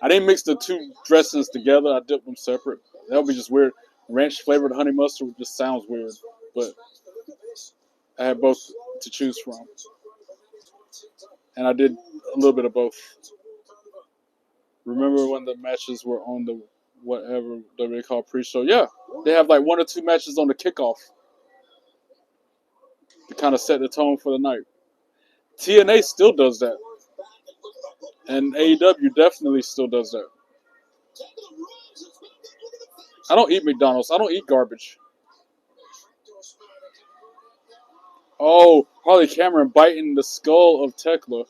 A: I didn't mix the two dressings together. I dipped them separate. That would be just weird. Ranch flavored honey mustard just sounds weird, but I had both to choose from, and I did a little bit of both. Remember when the matches were on the whatever they call pre-show? Yeah, they have like 1 or 2 matches on the kickoff to kind of set the tone for the night. TNA still does that, and AEW definitely still does that. I don't eat McDonald's. I don't eat garbage. Oh, Harley Cameron biting the skull of Tekla.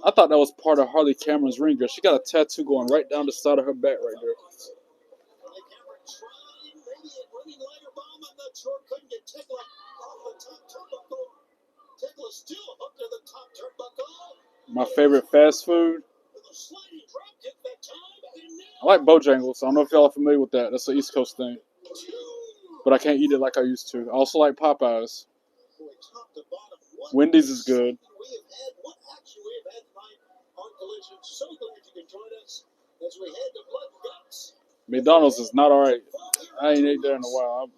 A: I thought that was part of Harley Cameron's ring gear. She got a tattoo going right down the side of her back right there. My favorite fast food? I like Bojangles. I don't know if y'all are familiar with that. That's an East Coast thing. But I can't eat it like I used to. I also like Popeyes. Wendy's is good. McDonald's is not alright. I ain't ate there in a while.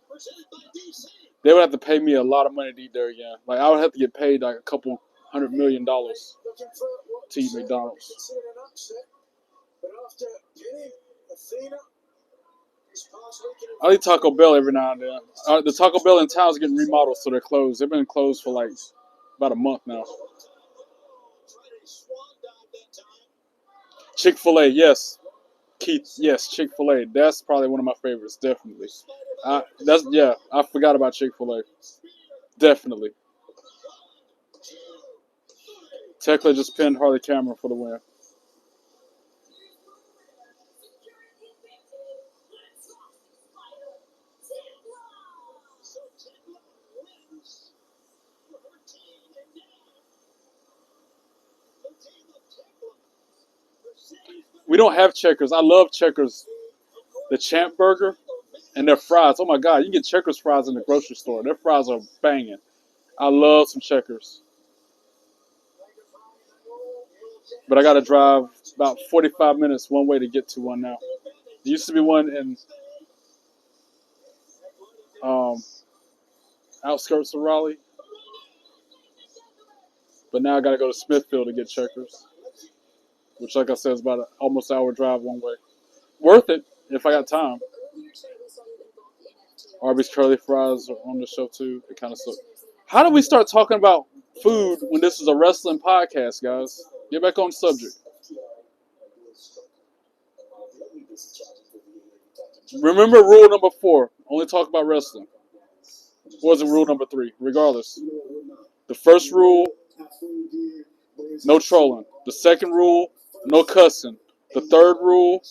A: They would have to pay me a lot of money to eat there again. Like, I would have to get paid like a couple $100 million to eat McDonald's. I eat Taco Bell every now and then. The Taco Bell in town is getting remodeled, so they're closed. They've been closed for like about a month now. Chick-fil-A, yes. Keith, yes, Chick-fil-A. That's probably one of my favorites, definitely. I forgot about Chick-fil-A. Definitely. Tekla just pinned Harley Cameron for the win. We don't have Checkers. I love Checkers. The Champ Burger and their fries. Oh my God, you can get Checkers fries in the grocery store. Their fries are banging. I love some Checkers. But I got to drive about 45 minutes one way to get to one now. There used to be one in outskirts of Raleigh. But now I got to go to Smithfield to get Checkers. Which, like I said, is about almost an hour drive one way. Worth it if I got time. Arby's curly fries are on the show too. It kind of sucks. How did we start talking about food when this is a wrestling podcast, guys? Get back on the subject. Remember rule number 4. Only talk about wrestling. Or was it rule number 3? Regardless. The first rule, no trolling. The second rule, no cussing. The third rule,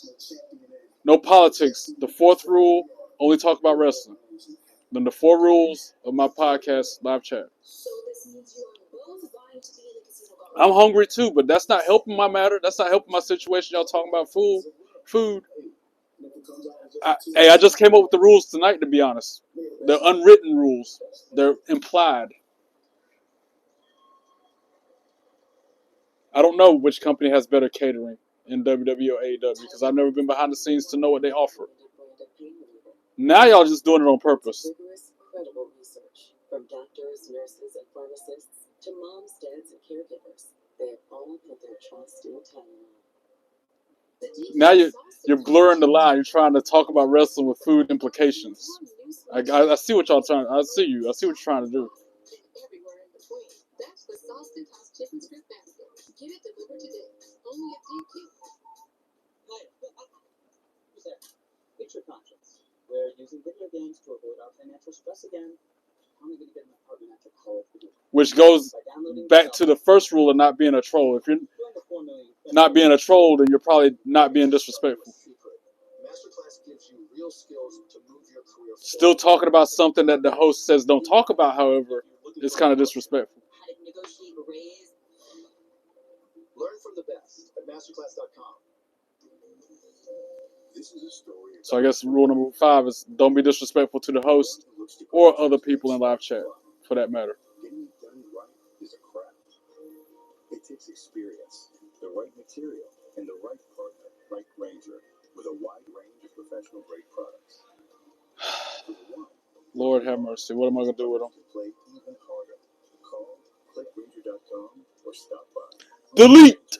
A: no politics. The fourth rule, only talk about wrestling. Then the 4 rules of my podcast, live chat. I'm hungry too, but that's not helping my matter. That's not helping my situation. Y'all talking about food. Hey, I just came up with the rules tonight, to be honest. They're unwritten rules. They're implied. I don't know which company has better catering in WWE or AEW because I've never been behind the scenes to know what they offer. Now y'all just doing it on purpose.
B: Rigorous, credible research from doctors, nurses, and pharmacists to moms, dads, and caregivers. They have all put their trust in Tylenol.
A: Now you're blurring the line. You're trying to talk about wrestling with food implications. I see what y'all trying. I see you. I see what you're trying to do.
C: Everywhere in between. That's the sauce that toss chicken strip basket. Get it delivered today. Only at DQ.
G: Who's there? It's your conscience. We're using video games to avoid our financial stress again. How am I going to get an apartment after college?
A: Which goes back to the first rule of not being a troll. If you're not being a troll, then you're probably not being disrespectful.
D: Masterclass gives you real skills to move your career forward.
A: Still talking about something that the host says don't talk about, however, is kind of disrespectful.
B: How to negotiate a raise.
D: Learn from the best at masterclass.com. This is a story.
A: So I guess rule number 5 is don't be disrespectful to the host or other people in live chat, for that matter.
D: Getting it done right is a craft. It takes experience, the right material, and the right partner, like Ranger, with a wide range of professional grade products.
A: Lord have mercy. What am I going to do with them?
D: Play even harder. Call, click Ranger.com, or stop by.
A: Delete!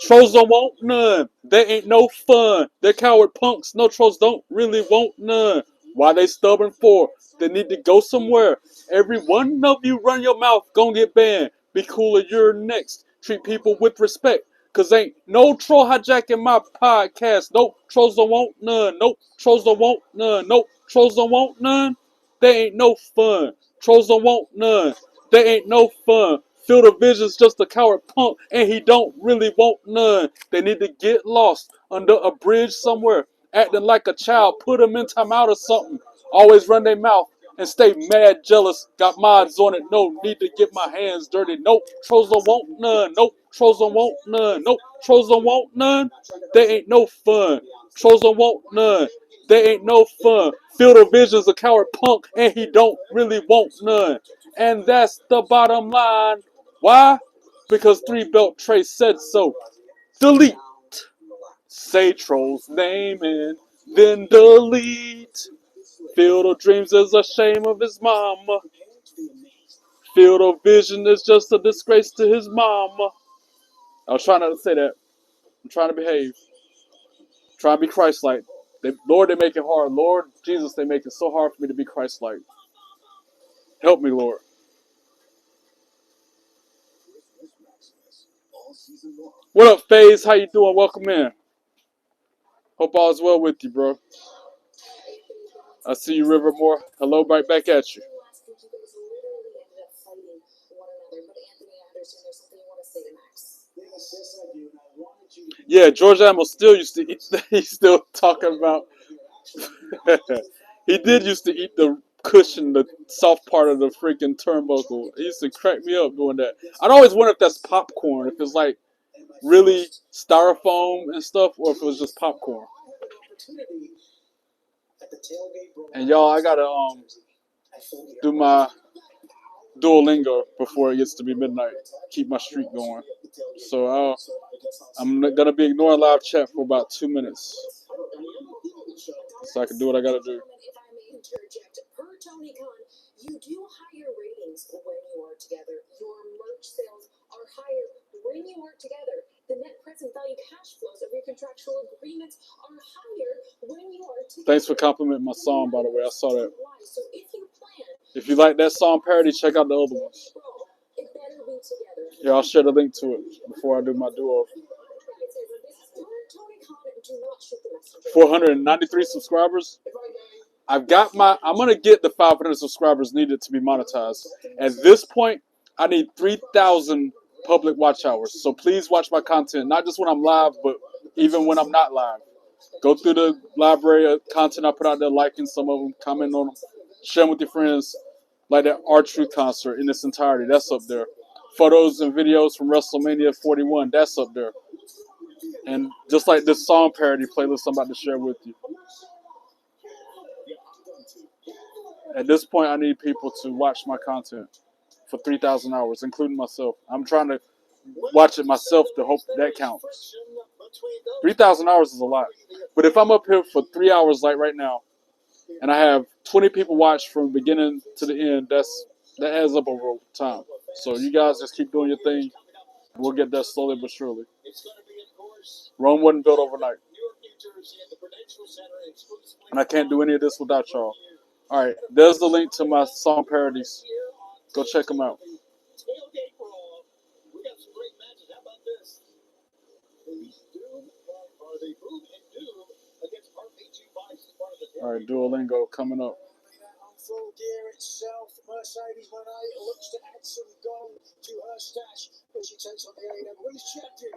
A: Trolls don't want none. They ain't no fun. They're coward punks. No trolls don't really want none. Why they stubborn for? They need to go somewhere. Every one of you run your mouth, gon' get banned. Be cooler, you're next. Treat people with respect. Cause ain't no troll hijacking my podcast. Nope, trolls don't want none. Nope, trolls don't want none. Nope, trolls don't want none. They ain't no fun. Trolls don't want none. They ain't no fun. Phil the Vision's just a coward punk, and he don't really want none. They need to get lost under a bridge somewhere, acting like a child. Put them in timeout or something. Always run their mouth and stay mad jealous. Got mods on it. No need to get my hands dirty. Nope, trolls don't want none. Nope, trolls don't want none. Nope, trolls don't want none. They ain't no fun. Trolls don't want none. They ain't no fun. Phil the Vision's a coward punk, and he don't really want none. And that's the bottom line. Why? Because 3 Belt Trey said so. Delete. Say troll's name and then delete. Field of Dreams is a shame of his mama. Field of Vision is just a disgrace to his mama. I was trying not to say that. I'm trying to behave. Trying to be Christ-like. Lord, they make it hard. Lord Jesus, they make it so hard for me to be Christ-like. Help me, Lord. What up, FaZe? How you doing? Welcome in. Hope all is well with you, bro. I see you, Rivermore. Hello, right back at you. Yeah, George Amo still used to eat. He's still talking about. He did used to eat the cushion, the soft part of the freaking turnbuckle. He used to crack me up doing that. I'd always wonder if that's popcorn, if it's like really styrofoam and stuff, or if it was just popcorn. And y'all, I gotta do my Duolingo before it gets to be midnight. Keep my streak going. So I'm gonna be ignoring live chat for about 2 minutes, so I can do what I gotta do.
C: You do higher ratings when you are together. Your merch sales are higher when you work together. The net present value cash flows of your contractual agreements are higher when you are together.
A: Thanks for complimenting my song, by the way. I saw that. If you like that song parody, check out the other ones. Here, I'll share the link to it before I do my duo. 493 subscribers. I'm gonna get the 500 subscribers needed to be monetized. At this point, I need 3,000 public watch hours. So please watch my content, not just when I'm live, but even when I'm not live. Go through the library of content I put out there, liking some of them, comment on them, share them with your friends. Like that R-Truth concert in its entirety, that's up there. Photos and videos from WrestleMania 41, that's up there. And just like this song parody playlist I'm about to share with you. At this point, I need people to watch my content for 3,000 hours, including myself. I'm trying to watch it myself to hope that counts. 3,000 hours is a lot. But if I'm up here for 3 hours like right now, and I have 20 people watch from beginning to the end, that adds up over time. So you guys just keep doing your thing, and we'll get there slowly but surely. Rome wasn't built overnight. And I can't do any of this without y'all. All right, there's the link to my song parodies. Go check them out. All right, Duolingo coming up.
E: Full gear itself, Mercedes Monet looks to add some gold to her stash as she takes on the AEW Women's Champion.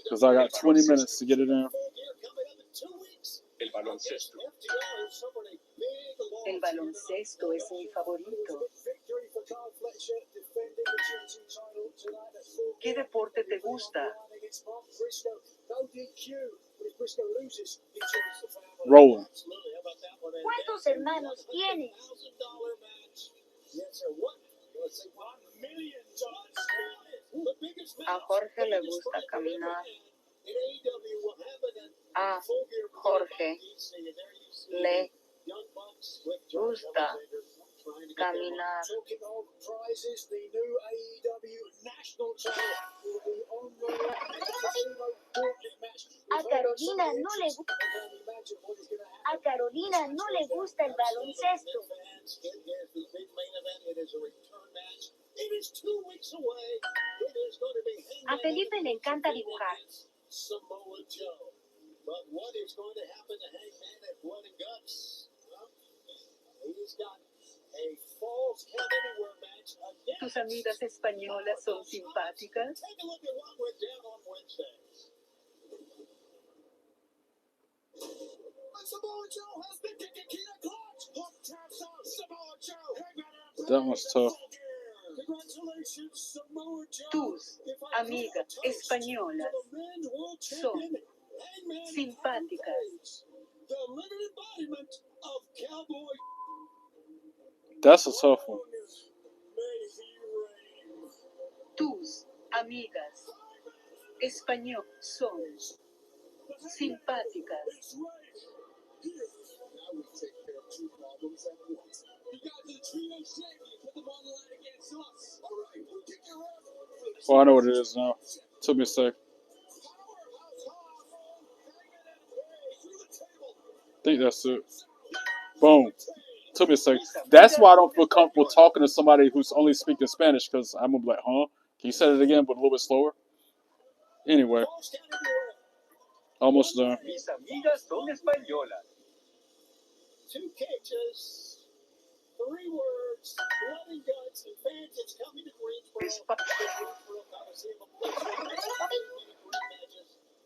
A: Because I got 20 minutes to get it in.
H: El baloncesto.
I: El baloncesto es mi favorito. ¿Qué deporte te gusta?
A: Rolling.
J: ¿Cuántos hermanos tienes?
I: A Jorge le gusta caminar. A Jorge le gusta caminar.
J: A Carolina no le gusta. A Carolina no le gusta el baloncesto. A Felipe le encanta dibujar.
I: ¿Tus amigas españolas son simpáticas?
A: That was tough.
I: Tus amigas españolas son simpáticas.
A: That's a tough one.
I: Tus amigas españolas son simpáticas.
A: Oh, I know what it is now. Took me a sec. I think that's it. Boom. Took me a sec. That's why I don't feel comfortable talking to somebody who's only speaking Spanish, because I'm going to be like, huh? Can you say it again, but a little bit slower? Anyway. Almost done.
H: Mis amigas son españolas.
E: 2 cages, 3 words, blood and guts, and fans, it's coming to Greensboro.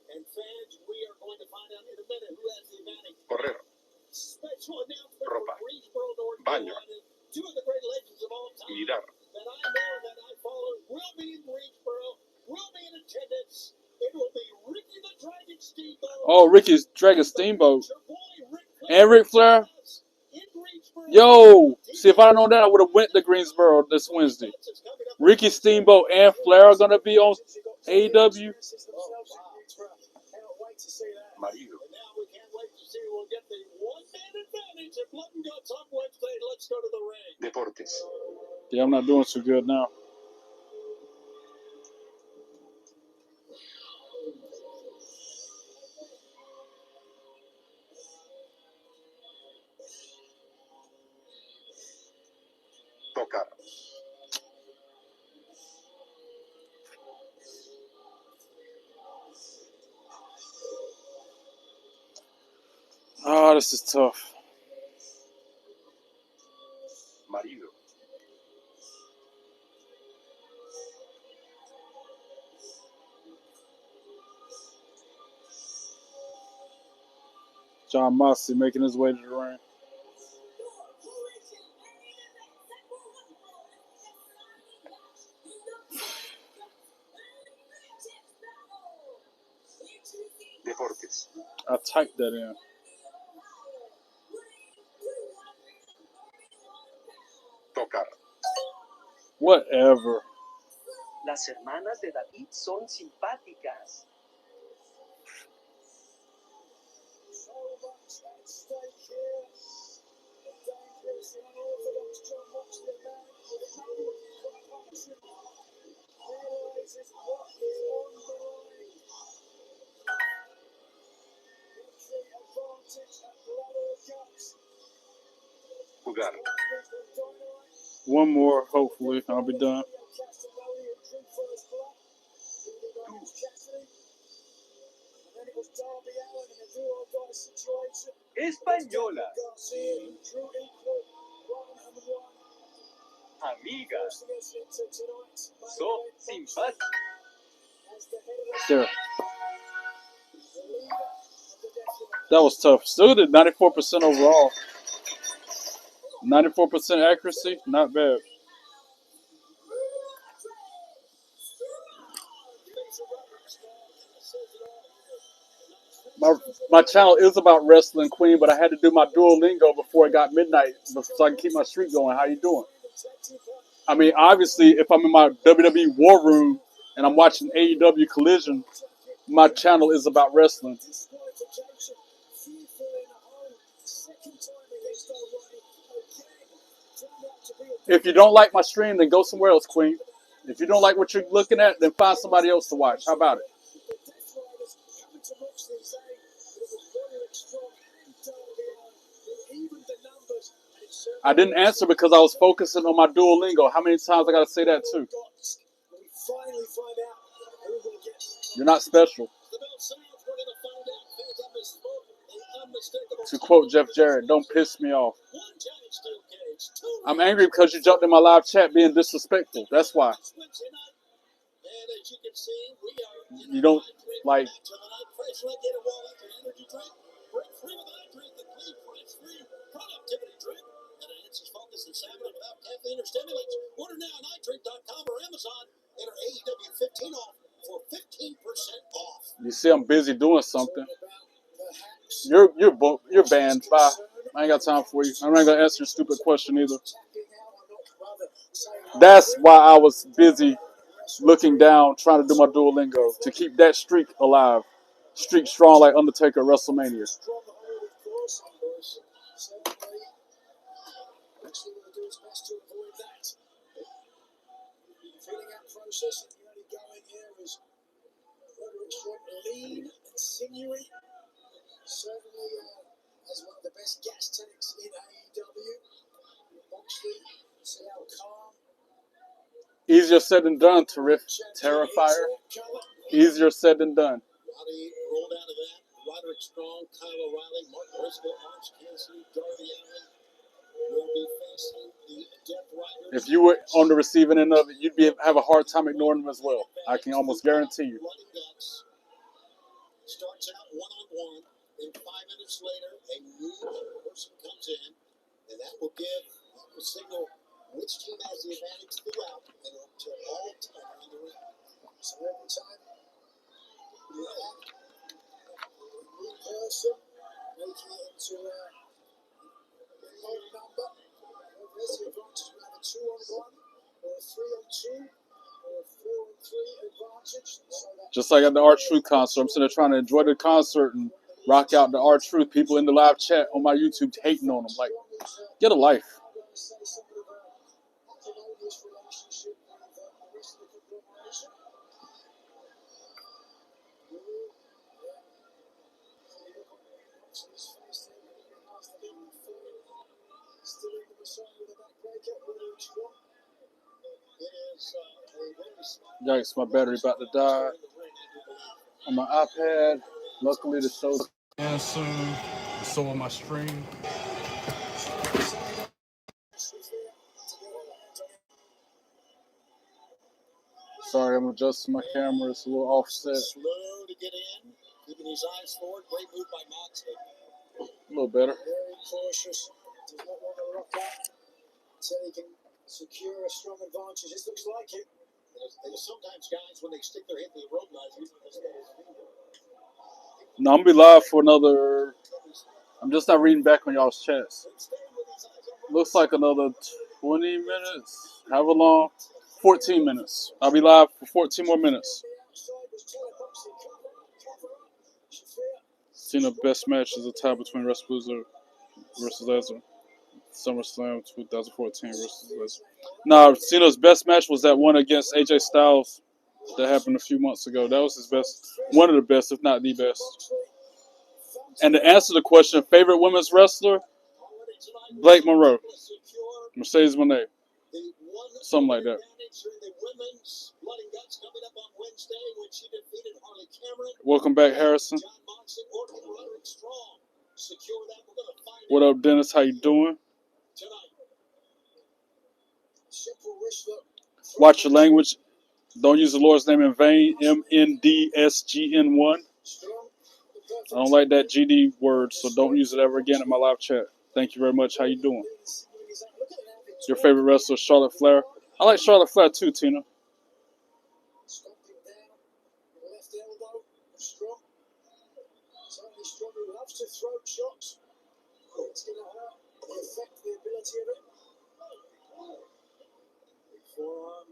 E: And fans, we are going to find out in a minute who has the advantage.
H: Correr.
E: Special announcement
H: Ropa.
E: for Greensboro, North
H: Baño.
E: Carolina. 2 of the great legends of all time
H: Mirar.
E: that I know, that I follow, will be in Greensboro, will be in attendance. It will be Ricky the Dragon Steamboat.
A: Oh, Ricky's Dragon Steamboat.
E: Your boy, Ric
A: And Ric Flair.
E: in Greensboro.
A: Yo, see, if I had known that, I would have went to Greensboro this Wednesday. Ricky Steamboat and Flair are going to be on AEW.
H: Marido.
E: And now we can't wait to see who will get the one-man advantage at Blood and Guts on Wednesday. Let's go to the ring.
H: Deportes.
A: Yeah, I'm not doing too good now.
H: Tocar.
A: Oh, this is tough.
H: Marido.
A: John Moxley making his way to the ring.
H: deportes.
A: I typed that in.
H: Tocar.
A: Whatever.
K: Las hermanas de David son simpáticas.
E: So much at stake here. A dangerous and unorthodox John Moxley man with no compunction realizes what is on the line. Entry advantage at blood or guts.
H: Jugar.
E: Moxley from Dynamite.
A: One more, hopefully. I'll be done.
E: Castanelli and Drew First Blood. Leading Orange Cassidy. And then it was Darby Allin in a do-or-die situation.
K: Españolas,
E: Garcia and Drew equal 1-1.
K: amigas,
E: Forcing us into tonight's main
K: son
E: event.
K: simpáticas.
E: As the head of
A: There.
E: the leader of the Death
A: That was tough. Still did 94% overall. 94% accuracy. Not bad. My channel is about wrestling, Queen, but I had to do my Duolingo before it got midnight so I can keep my streak going. How you doing? I mean, obviously, if I'm in my WWE War Room and I'm watching AEW Collision, my channel is about wrestling.
E: disqualification. Fearful in a hole. Second time against O'Reilly. Again. Turned out to be a
A: If you don't like my stream, then go somewhere else, Queen. If you don't like what you're looking at, then find somebody else to watch. How about it?
E: the Death Riders coming to Moxley saying that it was Roderick Strong and Darby Allin who evened the numbers. And it certainly
A: I didn't answer because I was focusing on my Duolingo. How many times I got to say that, too?
E: got. When we finally find out who will get
A: You're not special.
E: the bell sounds, we're going to find out. Fans have this vote. The unmistakable
A: To quote Jeff Jarrett, don't piss me off.
E: one giant steel cage. Two
A: I'm angry because you jumped in my live chat being disrespectful. That's why.
E: Wednesday night. And as you can see, we are in
A: You don't, like,
E: match of the night. Fresh Red Gator Wall After Energy Drink. Break free with hydrate, the clean, price-free productivity drink that enhances focus and stamina without caffeine or stimulants. Order now on iDrink.com or Amazon. Enter AEW 15 off for 15% off.
A: you see I'm busy doing something. You're banned. Bye. I ain't got time for you. I'm not going to answer your stupid question either. That's why I was busy looking down, trying to do my Duolingo to keep that streak alive. Streak strong like Undertaker at WrestleMania.
E: Feeling out process, and the only going here is Roderick Strong, lean and sinewy. Certainly as one of the best gas tanks in AEW. Moxley, see how calm.
A: Easier said than done, Terrifier. Easier said than done.
E: Roddy rolled out of that. Roderick Strong, Kyle O'Reilly, Mark Briscoe, Orange Cassidy, Darby Allin will be facing the Death Riders.
A: If you were on the receiving end of it, you'd have a hard time ignoring them as well. I can almost guarantee you.
E: Blood and guts. Starts out one-on-one, and 5 minutes later, a new person comes in, and that will signal which team has the advantage throughout, and to all 10 are in the ring. So every time you have a new person making it into a odd number, there's the advantage. We have a 2-on-1, or a 3-on-2, or a 4-on-3 advantage. So that
A: Just like at the R-Truth concert, I'm sitting there trying to enjoy the concert and rock out the R-Truth. People in the live chat on my YouTube hating on them. Like, get a life. Yikes, my battery about to die on my iPad. Luckily, the show's and soon. So on my stream. Sorry, I'm adjusting my camera. It's a little offset.
E: Slow to get in, keeping his eyes forward. Great move by Moxley.
A: A little better.
E: Very cautious. Does not want to rock out until he can secure a strong advantage. This looks like it. There's sometimes guys, when they stick their head in the rope, guys, usually just get his finger.
A: No, I'm gonna be live for another. I'm just not reading back on y'all's chats. Looks like another 20 minutes. However long? 14 minutes. I'll be live for 14 more minutes. Cena best match is a tie between Rasputin versus Lesnar. SummerSlam 2014 versus Lesnar. Nah, Cena's best match was that one against AJ Styles that happened a few months ago. That was his best, one of the best, if not the best. And to answer the question, favorite women's wrestler, Blake Monroe, Mercedes Moné, something like that. Welcome back, Harrison. What up, Dennis? How you doing? Watch your language. Don't use the Lord's name in vain. MNDSGN1. I don't like that GD word, so don't use it ever again in my live chat. Thank you very much. How you doing? Your favorite wrestler, Charlotte Flair? I like Charlotte Flair too, Tina. To throw shots. It's going to affect the ability of it. Forearm.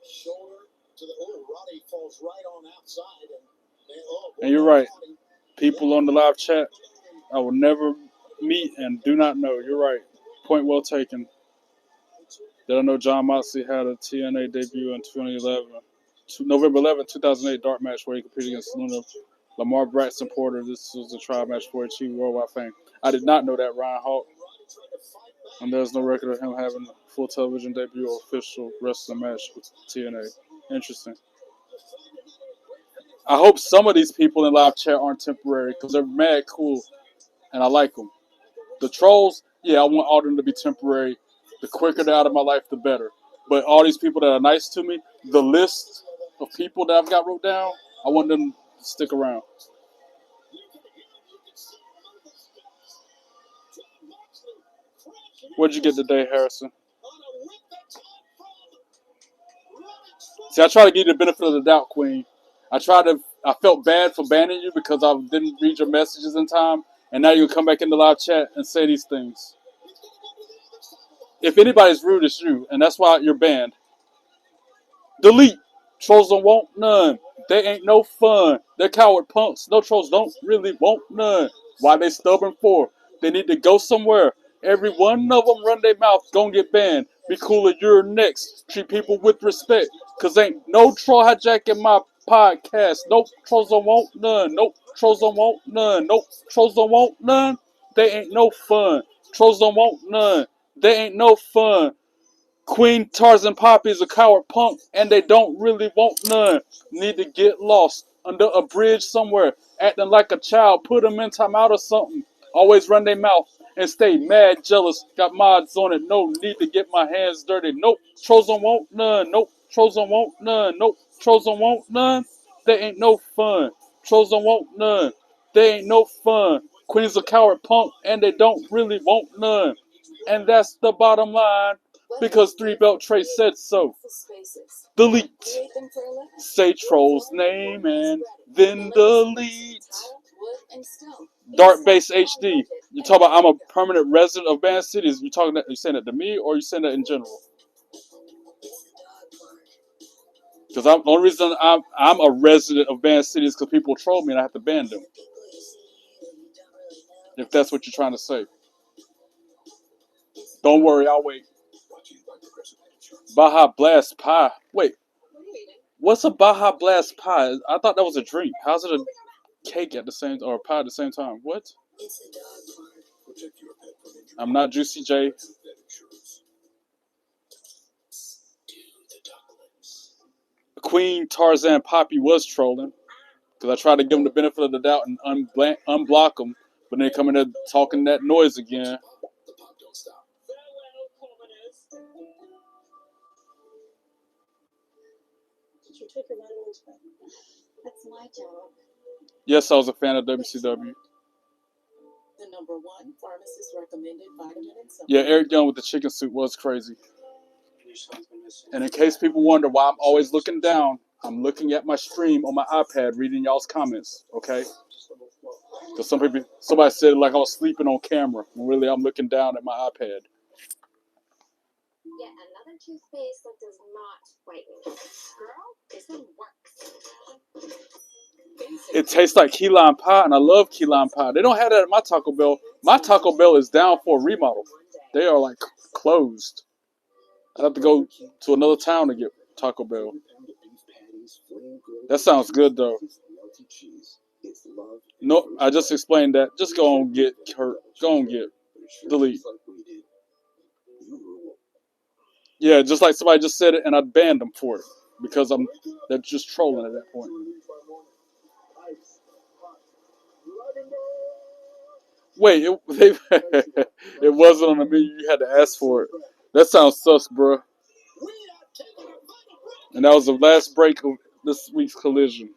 A: Shoulder to the Roddy falls right on outside. And you're right. People on the live chat, I will never meet and do not know. You're right. Point well taken. Did I know John Moxley had a TNA debut in 2011? November 11, 2008 dark match where he competed against Lamar Braxton Porter. This was a trial match for achieving worldwide fame. I did not know that, Ryan Hawk. And there's no record of him having a full television debut or official wrestling match with TNA. Interesting. I hope some of these people in live chat aren't temporary because they're mad cool and I like them. The trolls, yeah, I want all of them to be temporary. The quicker they're out of my life, the better. But all these people that are nice to me, the list of people that I've got wrote down, I want them to stick around. What'd you get today, Harrison? See, I try to give you the benefit of the doubt, Queen. I felt bad for banning you because I didn't read your messages in time, and now you come back in the live chat and say these things. If anybody's rude, it's you, and that's why you're banned. Delete. Trolls don't want none. They ain't no fun. They're coward punks. No, trolls don't really want none. Why they stubborn for? They need to go somewhere. Every one of them run their mouth, gonna get banned. Be cooler, you're next. Treat people with respect. Cause ain't no troll hijacking my podcast. Nope, trolls don't want none. Nope, trolls don't want none. Nope, trolls don't want none. They ain't no fun. Trolls don't want none. They ain't no fun. Queen Tarzan Poppy is a coward punk, and they don't really want none. Need to get lost under a bridge somewhere, acting like a child. Put them in timeout or something. Always run their mouth and stay mad jealous. Got mods on it. No need to get my hands dirty. Nope, trolls don't want none. Nope, trolls don't want none. Nope, trolls don't want none. They ain't no fun. Trolls don't want none. They ain't no fun. Queen's a coward punk, and they don't really want none. And that's the bottom line. Because 3 Belt Trey said so. Delete. Say troll's name and then delete. Dark Base HD. You talk about I'm a permanent resident of Band Cities. You saying that to me or you saying that in general? Because the only reason I'm a resident of Band Cities because people troll me and I have to ban them. If that's what you're trying to say. Don't worry, I'll wait. Baja Blast Pie. Wait, what's a Baja Blast Pie? I thought that was a drink. How's it a cake at the same or a pie at the same time? What? I'm not Juicy J. Queen Tarzan Poppy was trolling because I tried to give them the benefit of the doubt and unblock them, but then they come in there talking that noise again.
B: Did you take your vitamins back? That's my job.
A: Yes, I was a fan of WCW.
B: The #1 pharmacist recommended vitamin and supplement.
A: Yeah, Eric Young with the chicken suit was crazy. And in case people wonder why I'm always looking down, I'm looking at my stream on my iPad, reading y'all's comments. Okay. Because somebody said like I was sleeping on camera. When really, I'm looking down at my iPad.
C: Yet another toothpaste that does not whiten. Girl, this one works.
A: It tastes like key lime pie, and I love key lime pie. They don't have that at my Taco Bell. My Taco Bell is down for a remodel. They are like closed. I'd have to go to another town to get Taco Bell. That sounds good though. No, I just explained that. Just go on get Kurt. Go on get delete. Yeah, just like somebody just said it, and I banned them for it because they're just trolling at that point. Wait, it wasn't on the menu. You had to ask for it. That sounds sus, bro. And that was the last break of this week's collision.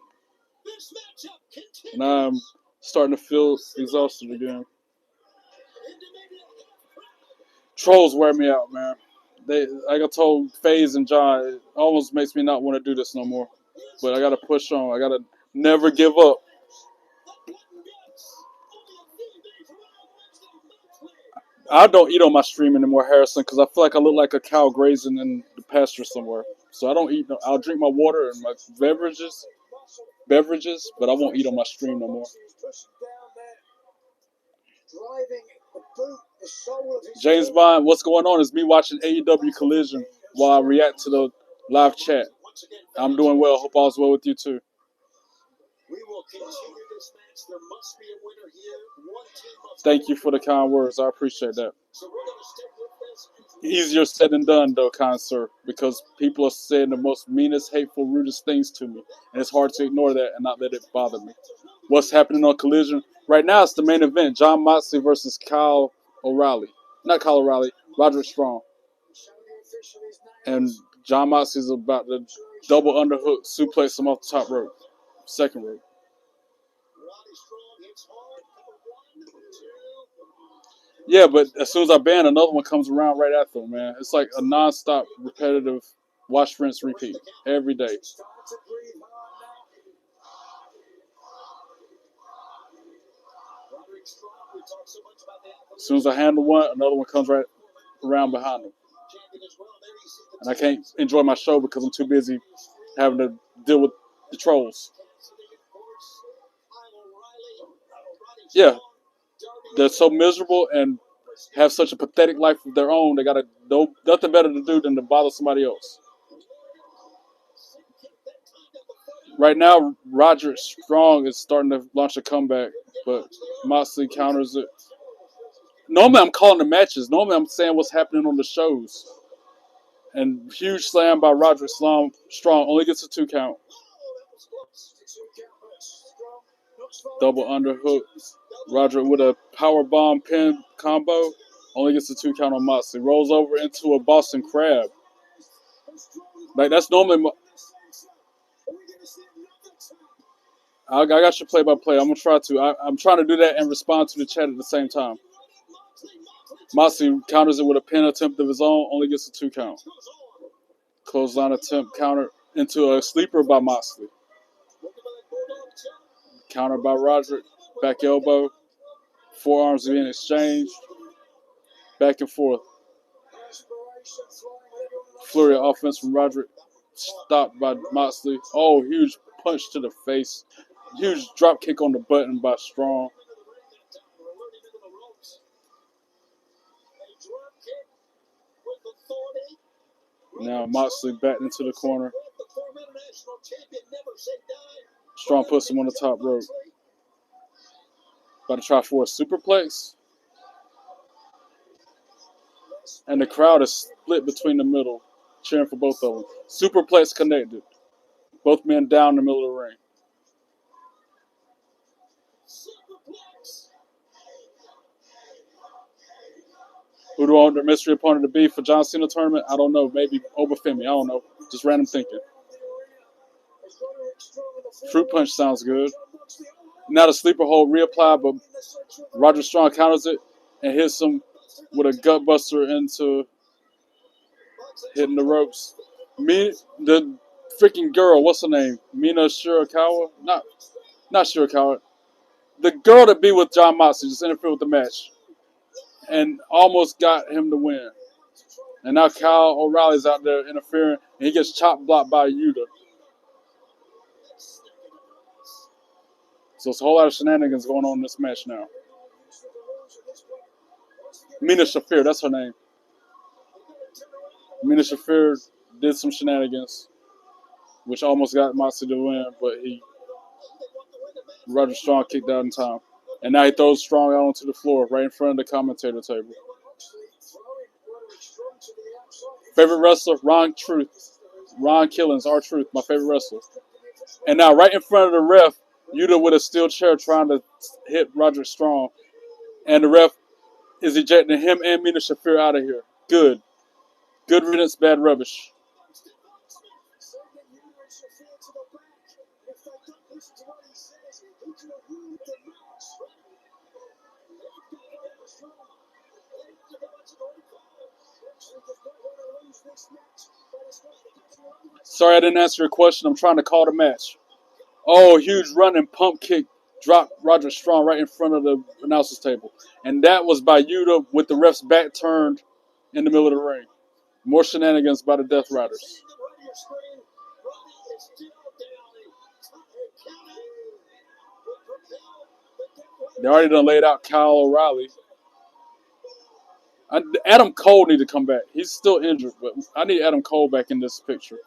A: And I'm starting to feel exhausted again. Trolls wear me out, man. Like I told FaZe and John, it almost makes me not want to do this no more. But I gotta push on. I gotta never give up. I don't eat on my stream anymore, Harrison, because I feel like I look like a cow grazing in the pasture somewhere. So I don't eat. I'll drink my water and my beverages, but I won't eat on my stream no more. James Bond, what's going on? Is me watching AEW Collision while I react to the live chat. I'm doing well. Hope all's well with you too. Thank you for the kind words. I appreciate that. Easier said than done, though, kind sir, because people are saying the most meanest, hateful, rudest things to me, and it's hard to ignore that and not let it bother me. What's happening on Collision? Right now, it's the main event. Jon Moxley versus Kyle O'Reilly. Not Kyle O'Reilly, Roderick Strong. And Jon Moxley's about to double underhook, suplex him off the top rope. Second rope. Yeah, but as soon as I ban, another one comes around right after, man. It's like a non-stop, repetitive wash, rinse, repeat every day. As soon as I handle one, another one comes right around behind them. And I can't enjoy my show because I'm too busy having to deal with the trolls. Yeah. They're so miserable and have such a pathetic life of their own. They got nothing better to do than to bother somebody else. Right now, Roderick Strong is starting to launch a comeback, but Moxley counters it. Normally, I'm calling the matches. Normally, I'm saying what's happening on the shows. And huge slam by Roderick Strong only gets a 2 count. Double underhook. Roderick with a powerbomb pin combo. Only gets a 2 count on Moxley. Rolls over into a Boston Crab. Like, that's normally... I got your play-by-play. I'm going to try to. I'm trying to do that and respond to the chat at the same time. Moxley counters it with a pin attempt of his own. Only gets a 2 count. Clothesline attempt counter into a sleeper by Moxley. Counter by Roderick. Back elbow. Forearms are being exchanged. Back and forth. Flurry of offense from Roderick. Stopped by Moxley. Oh, huge punch to the face. Huge drop kick on the button by Strong. Now Moxley back into the corner. Strong puts him on the top rope. About to try for a superplex. And the crowd is split between the middle, cheering for both of them. Superplex connected. Both men down in the middle of the ring. Who do I want their mystery opponent to be for John Cena tournament? I don't know. Maybe Obafemi. I don't know. Just random thinking. Fruit punch sounds good. Now the sleeper hold reapplied, but Roderick Strong counters it and hits him with a gut buster into hitting the ropes. The freaking girl, what's her name? Mina Shirakawa? Not Shirakawa. The girl that be with John Moxley just interfered with the match and almost got him to win. And now Kyle O'Reilly's out there interfering, and he gets chop blocked by Yuta. So it's a whole lot of shenanigans going on in this match now. Mina Shafir, that's her name. Mina Shafir did some shenanigans, which almost got Moxley to win, but Roger Strong kicked out in time. And now he throws Strong out onto the floor, right in front of the commentator table. Favorite wrestler, Ron Killings, R-Truth, my favorite wrestler. And now right in front of the ref, Yuta with a steel chair trying to hit Roderick Strong. And the ref is ejecting him and Mina Shafir out of here. Good. Good riddance, bad rubbish. Sorry I didn't answer your question. I'm trying to call the match. Oh, huge running pump kick. Dropped Roderick Strong right in front of the announcer's table. And that was by Yuta with the ref's back turned in the middle of the ring. More shenanigans by the Death Riders. They already done laid out Kyle O'Reilly. Adam Cole need to come back. He's still injured, but I need Adam Cole back in this picture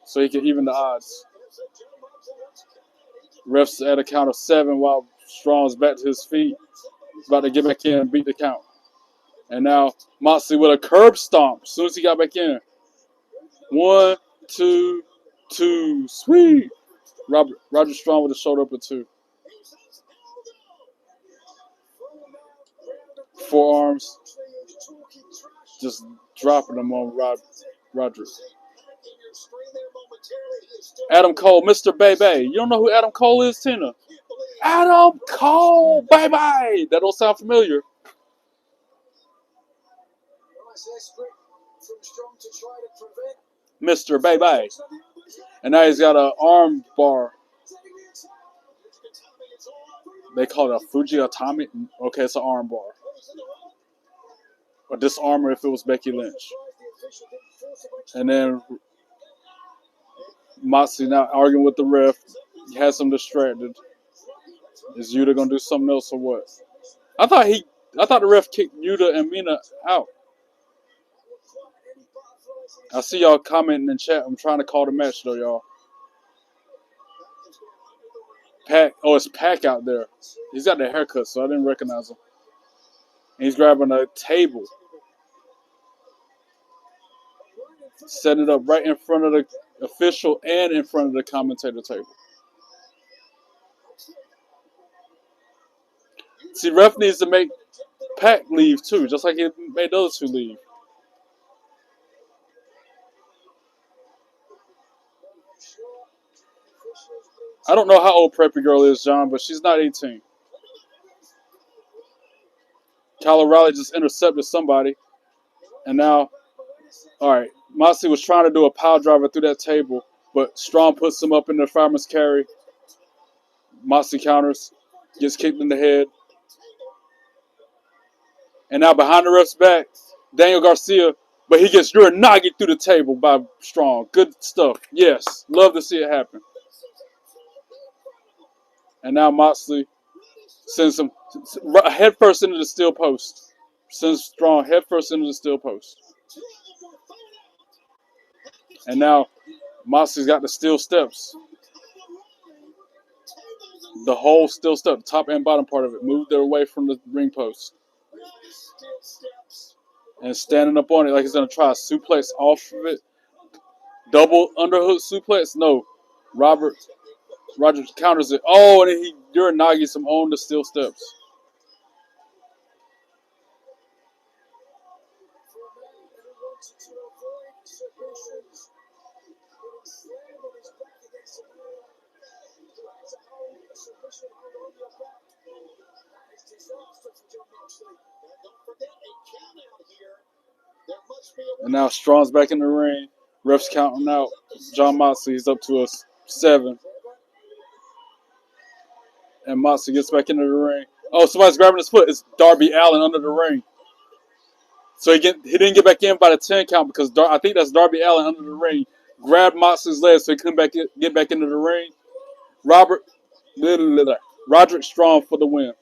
A: so he can even the odds. Refs at a count of 7 while Strong's back to his feet. He's about to get back in and beat the count. And now Moxley with a curb stomp as soon as he got back in. 1, 2, 2. Sweet. Roger Strong with a shoulder up at 2. Forearms. Just dropping them on Roderick. Adam Cole, Mr. Bebe. You don't know who Adam Cole is, Tina? Adam Cole, bye-bye. That don't sound familiar. Mr. Bye-bye. And now he's got an arm bar. They call it a Fujiatami. Okay, it's an arm bar. A disarmer if it was Becky Lynch. And then Moxley now arguing with the ref. He has him distracted. Is Yuta gonna do something else or what? I thought the ref kicked Yuta and Mina out. I see y'all commenting in chat. I'm trying to call the match though, y'all. Pac. Oh, it's Pac out there. He's got the haircut, so I didn't recognize him. And he's grabbing a table. Set it up right in front of the official and in front of the commentator table. See, ref needs to make Pac leave too, just like he made those two leave. I don't know how old Preppy Girl is, John, but she's not 18. Kyle O'Reilly just intercepted somebody. And now, all right, Moxley was trying to do a power driver through that table, but Strong puts him up in the fireman's carry. Moxley counters, gets kicked in the head. And now behind the ref's back, Daniel Garcia, but he gets Uranagi through the table by Strong. Good stuff. Yes, love to see it happen. And now Moxley sends him head first into the steel post. Sends Strong head first into the steel post. And now Moxley's got the steel steps. The whole steel step, top and bottom part of it, moved away from the ring post. And standing up on it like he's going to try a suplex off of it. Double underhook suplex? No. Roger counters it. Oh, and then he Uranagis him on the steel steps. And now Strong's back in the ring. Ref's counting out. John Moxley. He's up to a 7. And Moxley gets back into the ring. Oh, somebody's grabbing his foot. It's Darby Allin under the ring. So he didn't get back in by the 10 count because I think that's Darby Allin under the ring. Grabbed Moxley's leg so he couldn't get back into the ring. Roderick Strong for the win.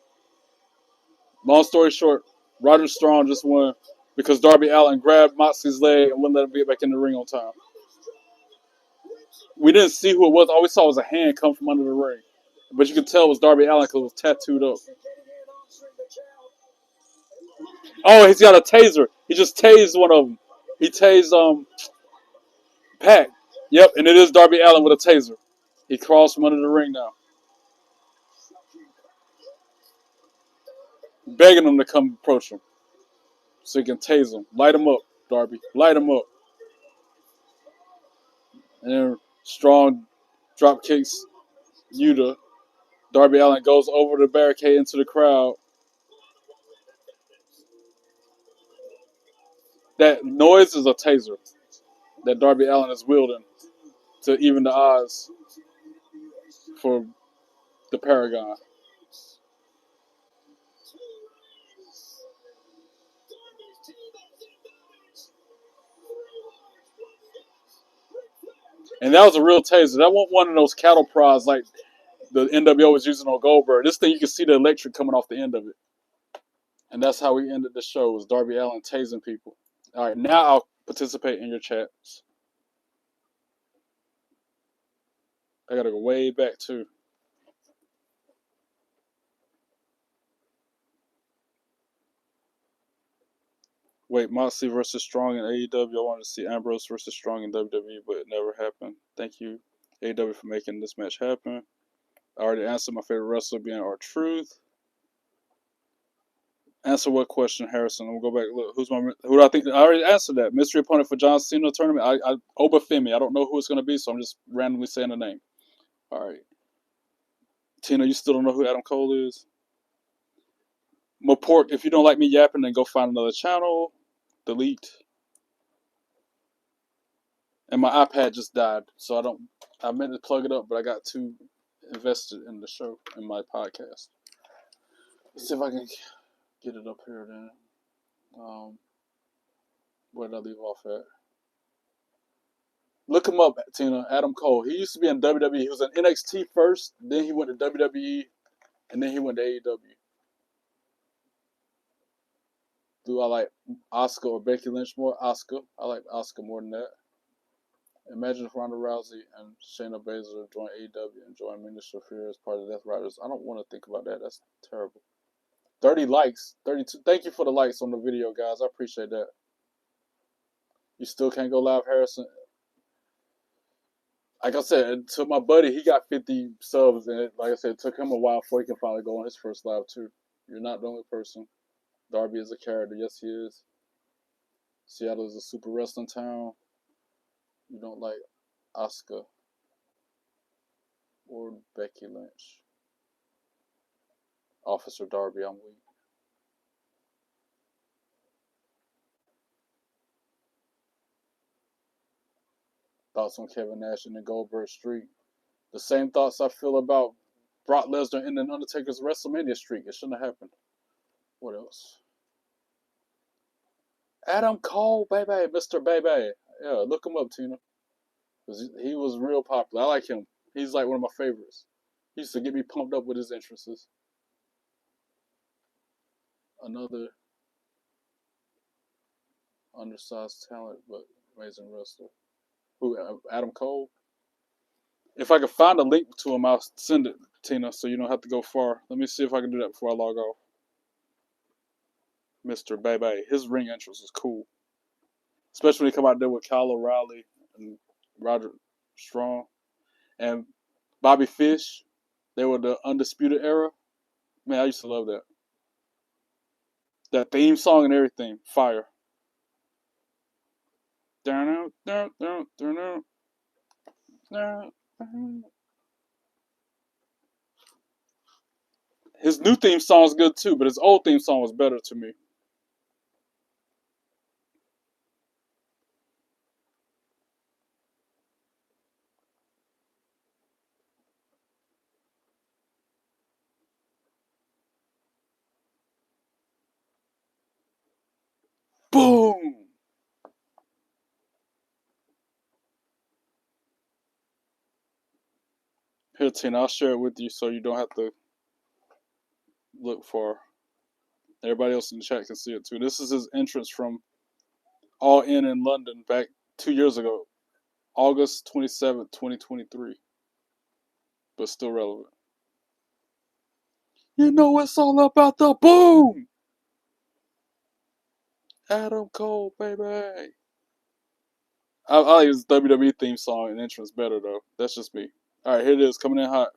A: Long story short, Roderick Strong just won because Darby Allin grabbed Moxley's leg and wouldn't let him get back in the ring on time. We didn't see who it was. All we saw was a hand come from under the ring. But you could tell it was Darby Allin because it was tattooed up. Oh, he's got a taser. He just tased one of them. He tased Pac. Yep, and it is Darby Allin with a taser. He crawls from under the ring now. Begging him to come approach him. So he can tase him. Light him up, Darby. Light him up. And then Strong drop kicks Yuta. Darby Allin goes over the barricade into the crowd. That noise is a taser that Darby Allin is wielding to even the odds for the Paragon. And that was a real taser. That wasn't one of those cattle prods like the NWO was using on Goldberg. This thing, you can see the electric coming off the end of it. And that's how we ended the show, was Darby Allin tasing people. All right, now I'll participate in your chats. I got to go way back, too. Wait, Moxley versus Strong in AEW. I wanted to see Ambrose versus Strong in WWE, but it never happened. Thank you, AEW, for making this match happen. I already answered my favorite wrestler being R-Truth. Answer what question, Harrison? I'm gonna go back. Look, who do I think? I already answered that. Mystery opponent for John Cena tournament. Obafemi. I don't know who it's gonna be, so I'm just randomly saying the name. All right. Tina, you still don't know who Adam Cole is? Moport, if you don't like me yapping, then go find another channel. Delete. And my iPad just died, so I meant to plug it up, but I got too invested in the show, in my podcast. Let's see if I can get it up here then. Where did I leave off at? Look him up, Tina. Adam Cole. He used to be in WWE. He was in NXT first, then he went to WWE, and then he went to AEW. Do I like Asuka or Becky Lynch more? Asuka. I like Asuka more than that. Imagine if Ronda Rousey and Shayna Baszler join AEW and join Ministry of Fear as part of Death Riders. I don't want to think about that. That's terrible. 30 likes. 32. Thank you for the likes on the video, guys. I appreciate that. You still can't go live, Harrison? Like I said, it took my buddy, he got 50 subs, and like I said, it took him a while before he can finally go on his first live, too. You're not the only person. Darby is a character. Yes, he is. Seattle is a super wrestling town. You don't like Asuka or Becky Lynch. Officer Darby, I'm weak. Thoughts on Kevin Nash and the Goldberg streak. The same thoughts I feel about Brock Lesnar and the Undertaker's WrestleMania streak. It shouldn't have happened. What else? Adam Cole, baby, Mr. Baby. Yeah, look him up, Tina. He was real popular. I like him. He's like one of my favorites. He used to get me pumped up with his entrances. Another undersized talent, but amazing wrestler. Who, Adam Cole? If I can find a link to him, I'll send it, Tina, so you don't have to go far. Let me see if I can do that before I log off. Mr. Bebe. His ring entrance is cool. Especially when he come out there with Kyle O'Reilly and Roger Strong and Bobby Fish. They were the Undisputed Era. Man, I used to love that. That theme song and everything. Fire. His new theme song is good too, but his old theme song was better to me. Boom! Here, Tina, I'll share it with you so you don't have to look for. Everybody else in the chat can see it too. This is his entrance from All In London back 2 years ago, August 27th, 2023. But still relevant. You know it's all about the boom! Adam Cole, baby! I like his WWE theme song and entrance better, though. That's just me. Alright, here it is, coming in hot.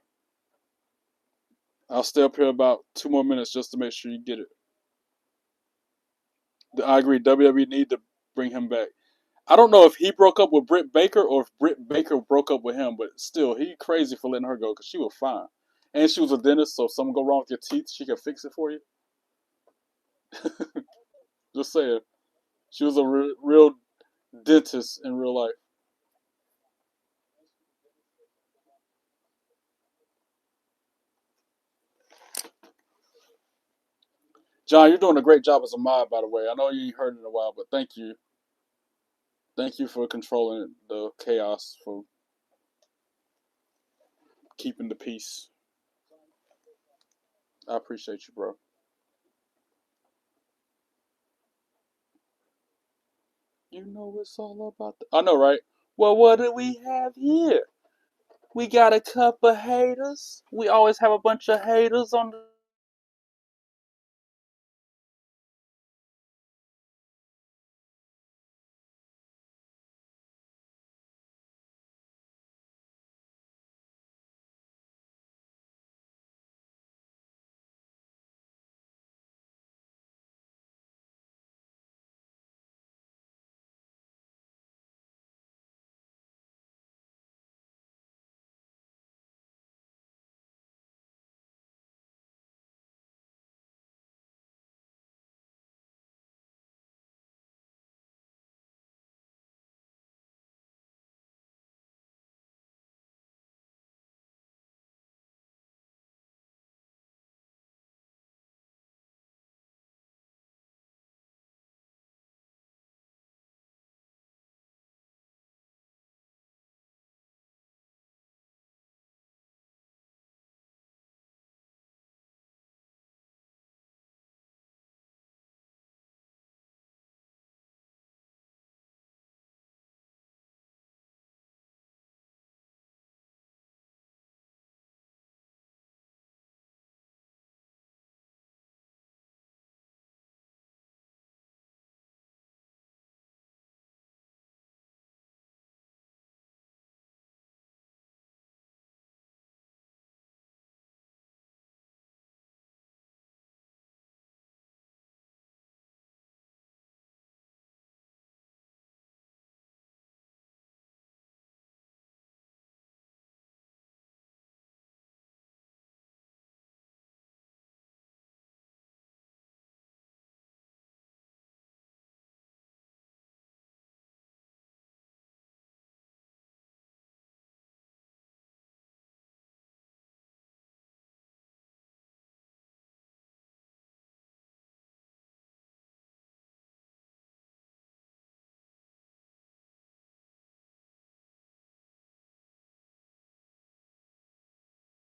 A: I'll stay up here about 2 more minutes just to make sure you get it. I agree, WWE need to bring him back. I don't know if he broke up with Britt Baker or if Britt Baker broke up with him, but still, he crazy for letting her go because she was fine. And she was a dentist, so if something go wrong with your teeth, she can fix it for you. Just saying. She was a real dentist in real life. John, you're doing a great job as a mod, by the way. I know you ain't heard it in a while, but thank you. Thank you for controlling the chaos, for keeping the peace. I appreciate you, bro. You know it's all about I know, right? Well, what do we have here? We got a couple haters. We always have a bunch of haters on the